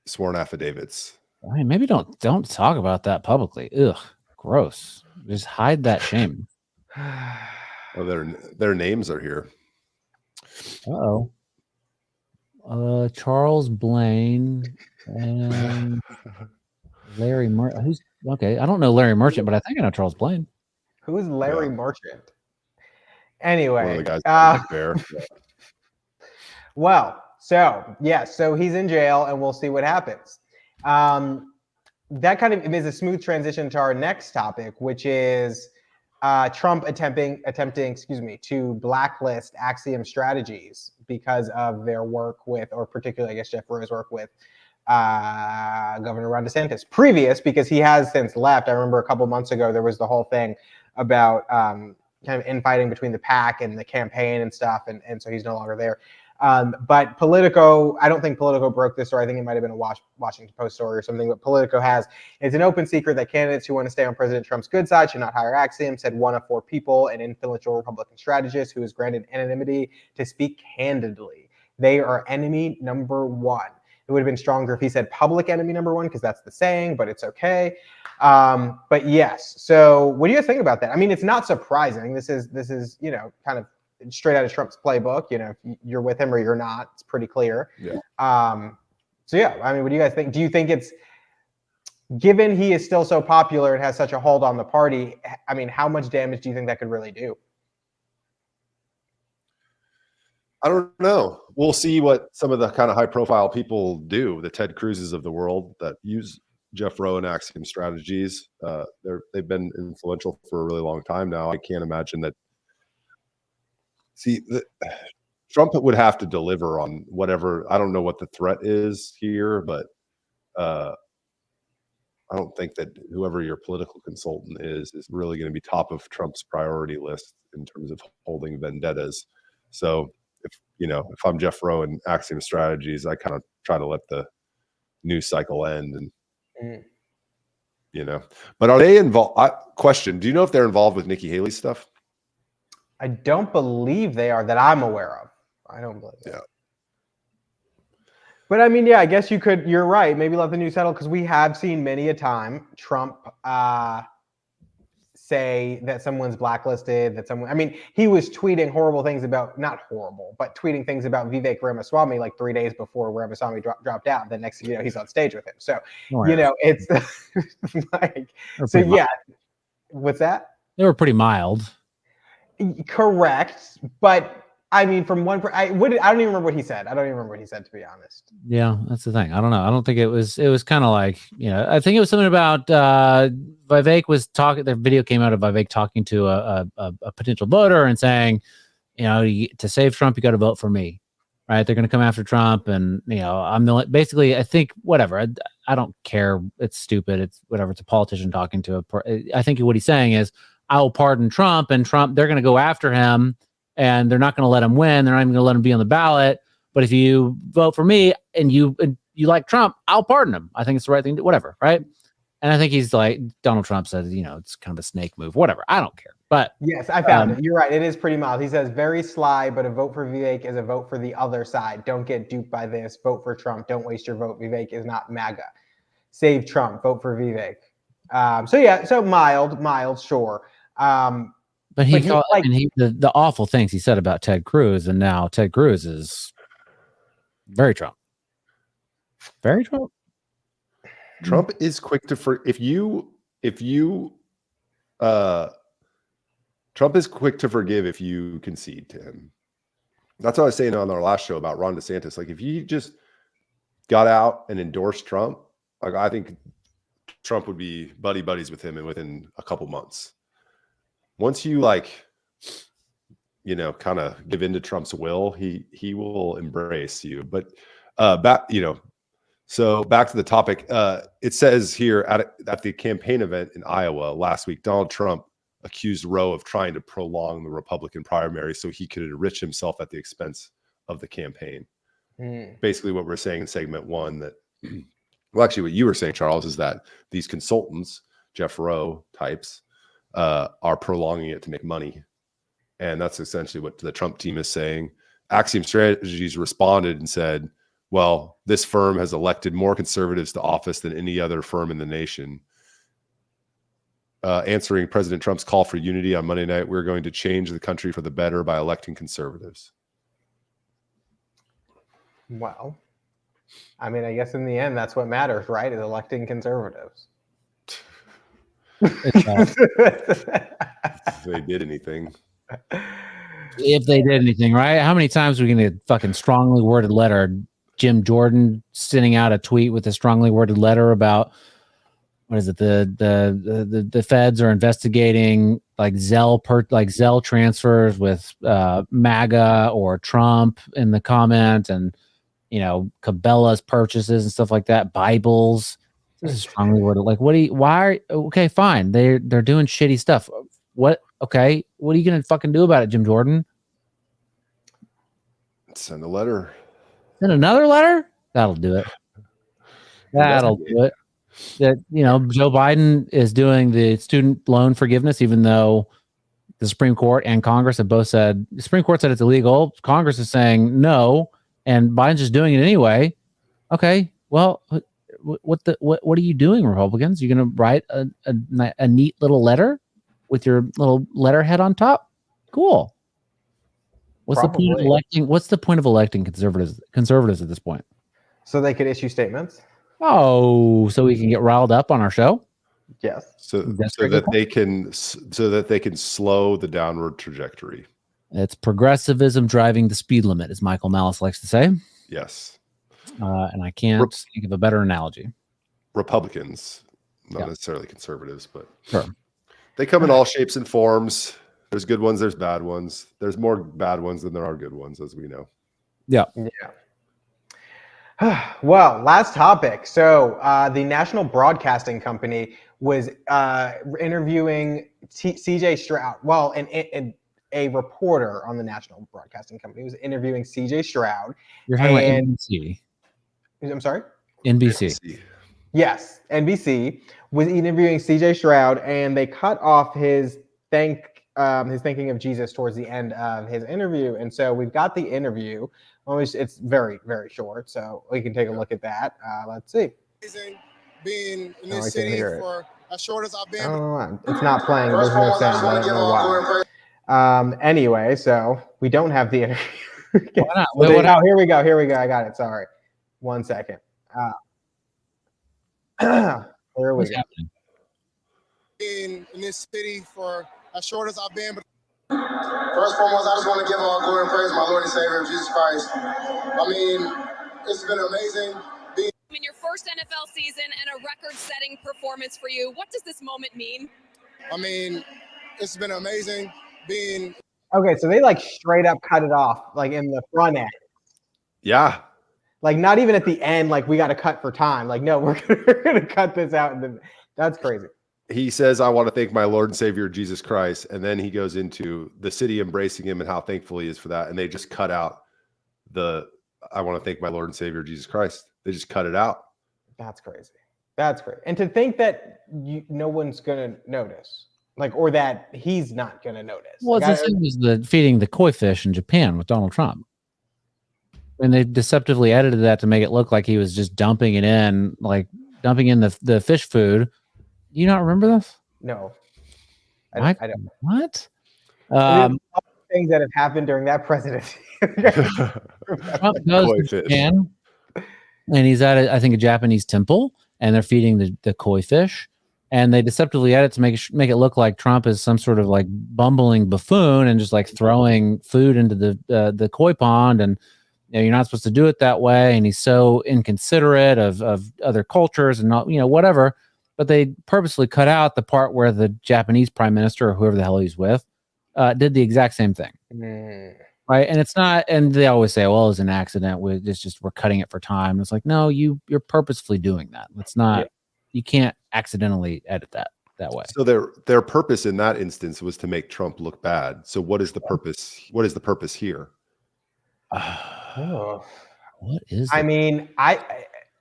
sworn affidavits. I mean, maybe don't talk about that publicly. Ugh, gross. Just hide that shame. Oh, their names are here. Uh-oh. Charles Blain and Larry Who's okay? I don't know Larry Merchant, but I think I know Charles Blain. Who is Larry Yeah. Merchant? One Anyway, of the guys that was there. well, so yes, so he's in jail, and we'll see what happens. That kind of is a smooth transition to our next topic, which is Trump attempting, to blacklist Axiom Strategies because of their work with, or particularly, I guess, Jeff Roe's work with Governor Ron DeSantis. Previous, because he has since left. I remember a couple months ago there was the whole thing about kind of infighting between the PAC and the campaign and stuff, and so he's no longer there. But Politico, I don't think Politico broke this story. I think it might have been a Washington Post story or something. But Politico has, it's an open secret that candidates who want to stay on President Trump's good side should not hire Axiom, said one of 4 people, an influential Republican strategist who is granted anonymity to speak candidly. They are enemy number 1. It would have been stronger if he said public enemy number 1, because that's the saying, but it's okay. But yes, so what do you think about that? I mean, it's not surprising. This is kind of straight out of Trump's playbook. If you're with him or you're not, it's pretty clear. Yeah. So yeah, I mean, what do you guys think? Do you think it's, given he is still so popular and has such a hold on the party, I mean, how much damage do you think that could really do? I don't know. We'll see what some of the kind of high profile people do. The Ted Cruzes of the world that use Jeff Roe and Axiom Strategies. They've been influential for a really long time now. I can't imagine that. See, Trump would have to deliver on whatever. I don't know what the threat is here, but I don't think that whoever your political consultant is really going to be top of Trump's priority list in terms of holding vendettas. So if I'm Jeff Roe and Axiom Strategies, I kind of try to let the news cycle end, and But are they involved? Question: do you know if they're involved with Nikki Haley's stuff? I don't believe they are, that I'm aware of. I don't believe that. Yeah. But I mean, yeah, I guess you're right. Maybe let the news settle, because we have seen many a time Trump say that someone's blacklisted, I mean, he was tweeting horrible things about, not horrible, but tweeting things about Vivek Ramaswamy like 3 days before Ramaswamy dropped out. Then next thing you know, he's on stage with him. So, it's like, so yeah. What's that? They were pretty mild. Correct, but I mean, from one, I don't even remember what he said. To be honest. Yeah, that's the thing. I don't know. I don't think it was kind of like, I think it was something about Vivek was talking. The video came out of Vivek talking to a potential voter and saying, to save Trump, you got to vote for me, right? They're going to come after Trump, and I'm the basically. I think whatever. I don't care. It's stupid. It's whatever. It's a politician talking to I think what he's saying is, I will pardon Trump, and Trump, they're going to go after him, and they're not going to let him win. They're not even going to let him be on the ballot. But if you vote for me and you like Trump, I'll pardon him. I think it's the right thing to do, whatever, right? And I think he's like, Donald Trump said, it's kind of a snake move, whatever. I don't care. But yes, I found it. You're right. It is pretty mild. He says, very sly, but a vote for Vivek is a vote for the other side. Don't get duped by this. Vote for Trump. Don't waste your vote. Vivek is not MAGA. Save Trump. Vote for Vivek. So mild, sure. But the awful things he said about Ted Cruz, and now Ted Cruz is very Trump. Very Trump. Trump is quick to Trump is quick to forgive if you concede to him. That's what I was saying on our last show about Ron DeSantis. Like, if you just got out and endorsed Trump, like, I think Trump would be buddies with him, and within a couple months. Once you kind of give in to Trump's will, he will embrace you. But so back to the topic. It says here at the campaign event in Iowa last week, Donald Trump accused Roe of trying to prolong the Republican primary so he could enrich himself at the expense of the campaign. Basically what we're saying in segment 1, that, well, actually what you were saying, Charles, is that these consultants, Jeff Roe types, are prolonging it to make money. And that's essentially what the Trump team is saying. Axiom Strategies responded and said, well, this firm has elected more conservatives to office than any other firm in the nation. Answering President Trump's call for unity on Monday night, we're going to change the country for the better by electing conservatives. Well, I mean, I guess in the end, that's what matters, right? Is electing conservatives. If they did anything. If they did anything, right? How many times are we going to fucking strongly worded letter? Jim Jordan sending out a tweet with a strongly worded letter about what is it? The feds are investigating like Zelle transfers with MAGA or Trump in the comment, and Cabela's purchases and stuff like that. Bibles. This is strongly worded. Like, okay, fine. They're doing shitty stuff. What? Okay, what are you gonna fucking do about it, Jim Jordan? Send a letter. Send another letter? That'll do it. That'll do it. That Joe Biden is doing the student loan forgiveness, even though the Supreme Court and Congress have both said, the Supreme Court said it's illegal. Congress is saying no, and Biden's just doing it anyway. Okay, well, what are you doing, Republicans? You're going to write a neat little letter with your little letterhead on top? Cool. What's Probably. the point of electing? What's the point of electing conservatives at this point? So they could issue statements. Oh, so we can get riled up on our show? Yes. So that they can slow the downward trajectory. It's progressivism driving the speed limit, as Michael Malice likes to say. Yes. And I can't think of a better analogy. Republicans, not necessarily conservatives, but sure. They come in all shapes and forms. There's good ones, there's bad ones. There's more bad ones than there are good ones, as we know. Yeah. Well, last topic. So the National Broadcasting Company was interviewing CJ Stroud. Well, a reporter on the National Broadcasting Company was interviewing CJ Stroud. You're talking about NBC. I'm sorry? NBC. Yes, NBC was interviewing CJ Stroud, and they cut off his thanking of Jesus towards the end of his interview. And so we've got the interview. It's very, very short, so we can take a look at that. Let's see. Being in this city for as short as I've been. Oh, it's not playing. There's no sound. I don't know why. Anyway, so we don't have the interview. Why not? Here we go. I got it. Sorry. 1 second. Here we go. Being in this city for as short as I've been. But first and foremost, I just want to give all glory and praise to my Lord and Savior, Jesus Christ. I mean, it's been amazing. In your first NFL season and a record-setting performance for you, what does this moment mean? I mean, it's been amazing being. Okay, so they like straight up cut it off, like in the front end. Yeah. Like not even at the end, like we got to cut for time. Like, no, we're going to cut this out. That's crazy. He says, I want to thank my Lord and Savior, Jesus Christ. And then he goes into the city embracing him and how thankful he is for that. And they just cut out I want to thank my Lord and Savior, Jesus Christ. They just cut it out. That's crazy. That's great. And to think that no one's going to notice, or that he's not going to notice. Well, it's the same as feeding the koi fish in Japan with Donald Trump. And they deceptively edited that to make it look like he was just dumping it in, like dumping in the fish food. Do you not remember this? No. I don't. What? Things that have happened during that presidency. Trump goes to Japan, and he's at, I think, a Japanese temple, and they're feeding the koi fish. And they deceptively edit to make it look like Trump is some sort of like bumbling buffoon and just like throwing food into the koi pond, and you're not supposed to do it that way. And he's so inconsiderate of other cultures and not whatever. But they purposely cut out the part where the Japanese prime minister or whoever the hell he's with did the exact same thing. Right. And it's not, and they always say, well, it was an accident. We're cutting it for time. It's like, no, you're purposefully doing that. It's not, you can't accidentally edit that way. So their purpose in that instance was to make Trump look bad. So what is the purpose? What is the purpose here? What is I mean,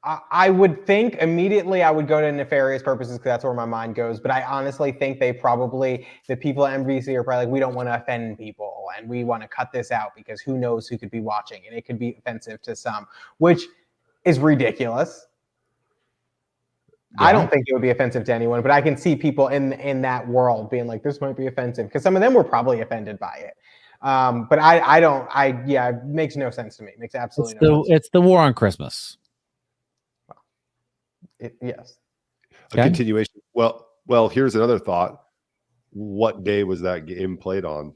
I would think immediately I would go to nefarious purposes because that's where my mind goes. But I honestly think the people at NBC are probably like, we don't want to offend people and we want to cut this out because who knows who could be watching and it could be offensive to some, which is ridiculous. Yeah. I don't think it would be offensive to anyone, but I can see people in that world being like, this might be offensive, because some of them were probably offended by it. But it makes no sense to me. It makes absolutely no sense. It's the war on Christmas. Yes. A continuation. Well, here's another thought. What day was that game played on?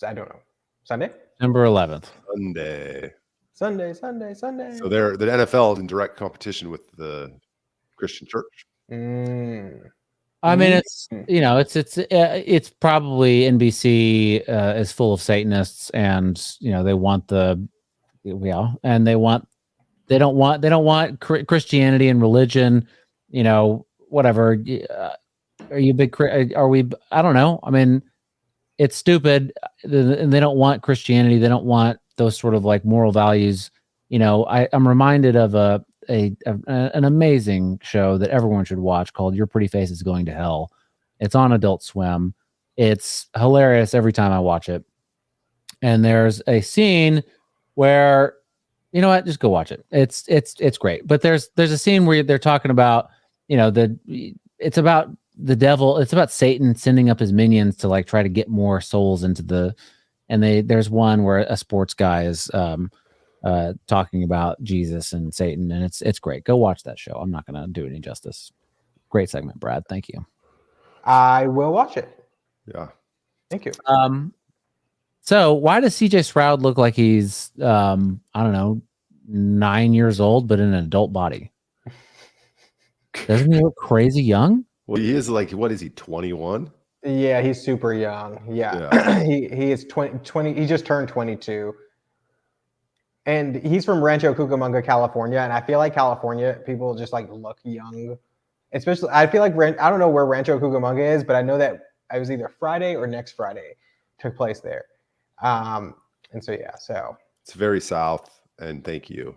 I don't know. Sunday? September 11th. Sunday. So the NFL is in direct competition with the Christian church. I mean, it's probably NBC is full of Satanists, and they want they don't want Christianity and religion, whatever. Are you big? Are we? I don't know. I mean, it's stupid, and they don't want Christianity. They don't want those sort of like moral values. I'm reminded of an amazing show that everyone should watch called Your Pretty Face is Going to Hell. It's on Adult Swim. It's hilarious every time I watch it. And there's a scene where, you know what, just go watch it. It's great. But there's a scene where they're talking about, it's about the devil. It's about Satan sending up his minions to like try to get more souls into there's one where a sports guy is talking about Jesus and Satan, and it's great. Go watch that show. I'm not going to do it any justice. Great segment, Brad. Thank you. I will watch it. Yeah. Thank you. So why does CJ Stroud look like he's, I don't know, 9 years old, but in an adult body? Doesn't he look crazy young? Well, he is like, what is he, 21? Yeah, he's super young. Yeah. he is 20. He just turned 22. And he's from Rancho Cucamonga, California. And I feel like California people just like look young. Especially, I feel like, I don't know where Rancho Cucamonga is, but I know that it was either Friday or next Friday took place there. And so it's very south. And thank you.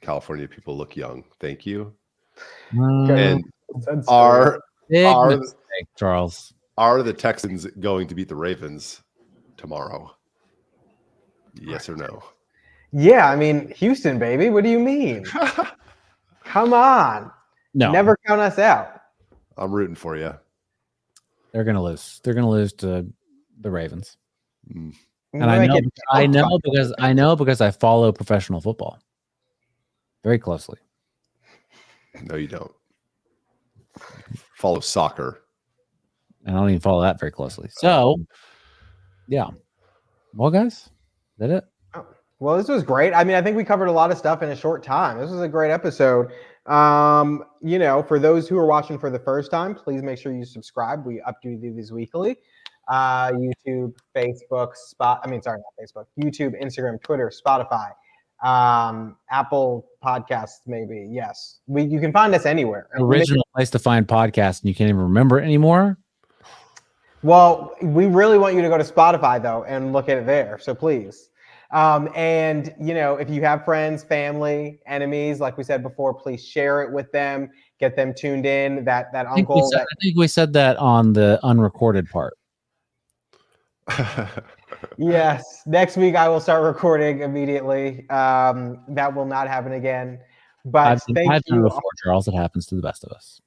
California people look young. Thank you. And Charles, are the Texans going to beat the Ravens tomorrow? Yes or no? Yeah, I mean, Houston, baby. What do you mean? Come on. No. Never count us out. I'm rooting for you. They're going to lose. They're going to lose to the Ravens. Mm. And I know because I follow professional football very closely. No, you don't. Follow soccer. I don't even follow that very closely. So, yeah. Well, guys, is that it? Well, this was great. I mean, I think we covered a lot of stuff in a short time. This was a great episode. For those who are watching for the first time, please make sure you subscribe. We update these weekly. YouTube, Facebook, YouTube, Instagram, Twitter, Spotify, Apple Podcasts, maybe. Yes. You can find us anywhere. Original place to find podcasts, and you can't even remember it anymore. Well, we really want you to go to Spotify though and look at it there. So please. If you have friends, family, enemies, like we said before, please share it with them. Get them tuned in. That uncle. I think we said that on the unrecorded part. Yes. Next week I will start recording immediately. That will not happen again. But thank you. Before, Charles, it happens to the best of us.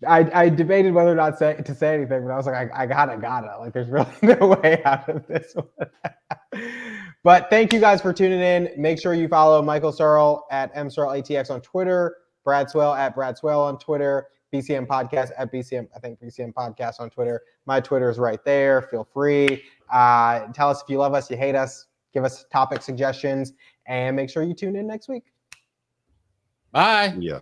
I debated whether or not to say anything, but I was like, I gotta. Like, there's really no way out of this one. But thank you guys for tuning in. Make sure you follow Michael Searle at MSearleATX on Twitter, Brad Swail at Brad Swail on Twitter, BCM Podcast at BCM Podcast on Twitter. My Twitter is right there. Feel free. Tell us if you love us, you hate us. Give us topic suggestions, and make sure you tune in next week. Bye. Yeah.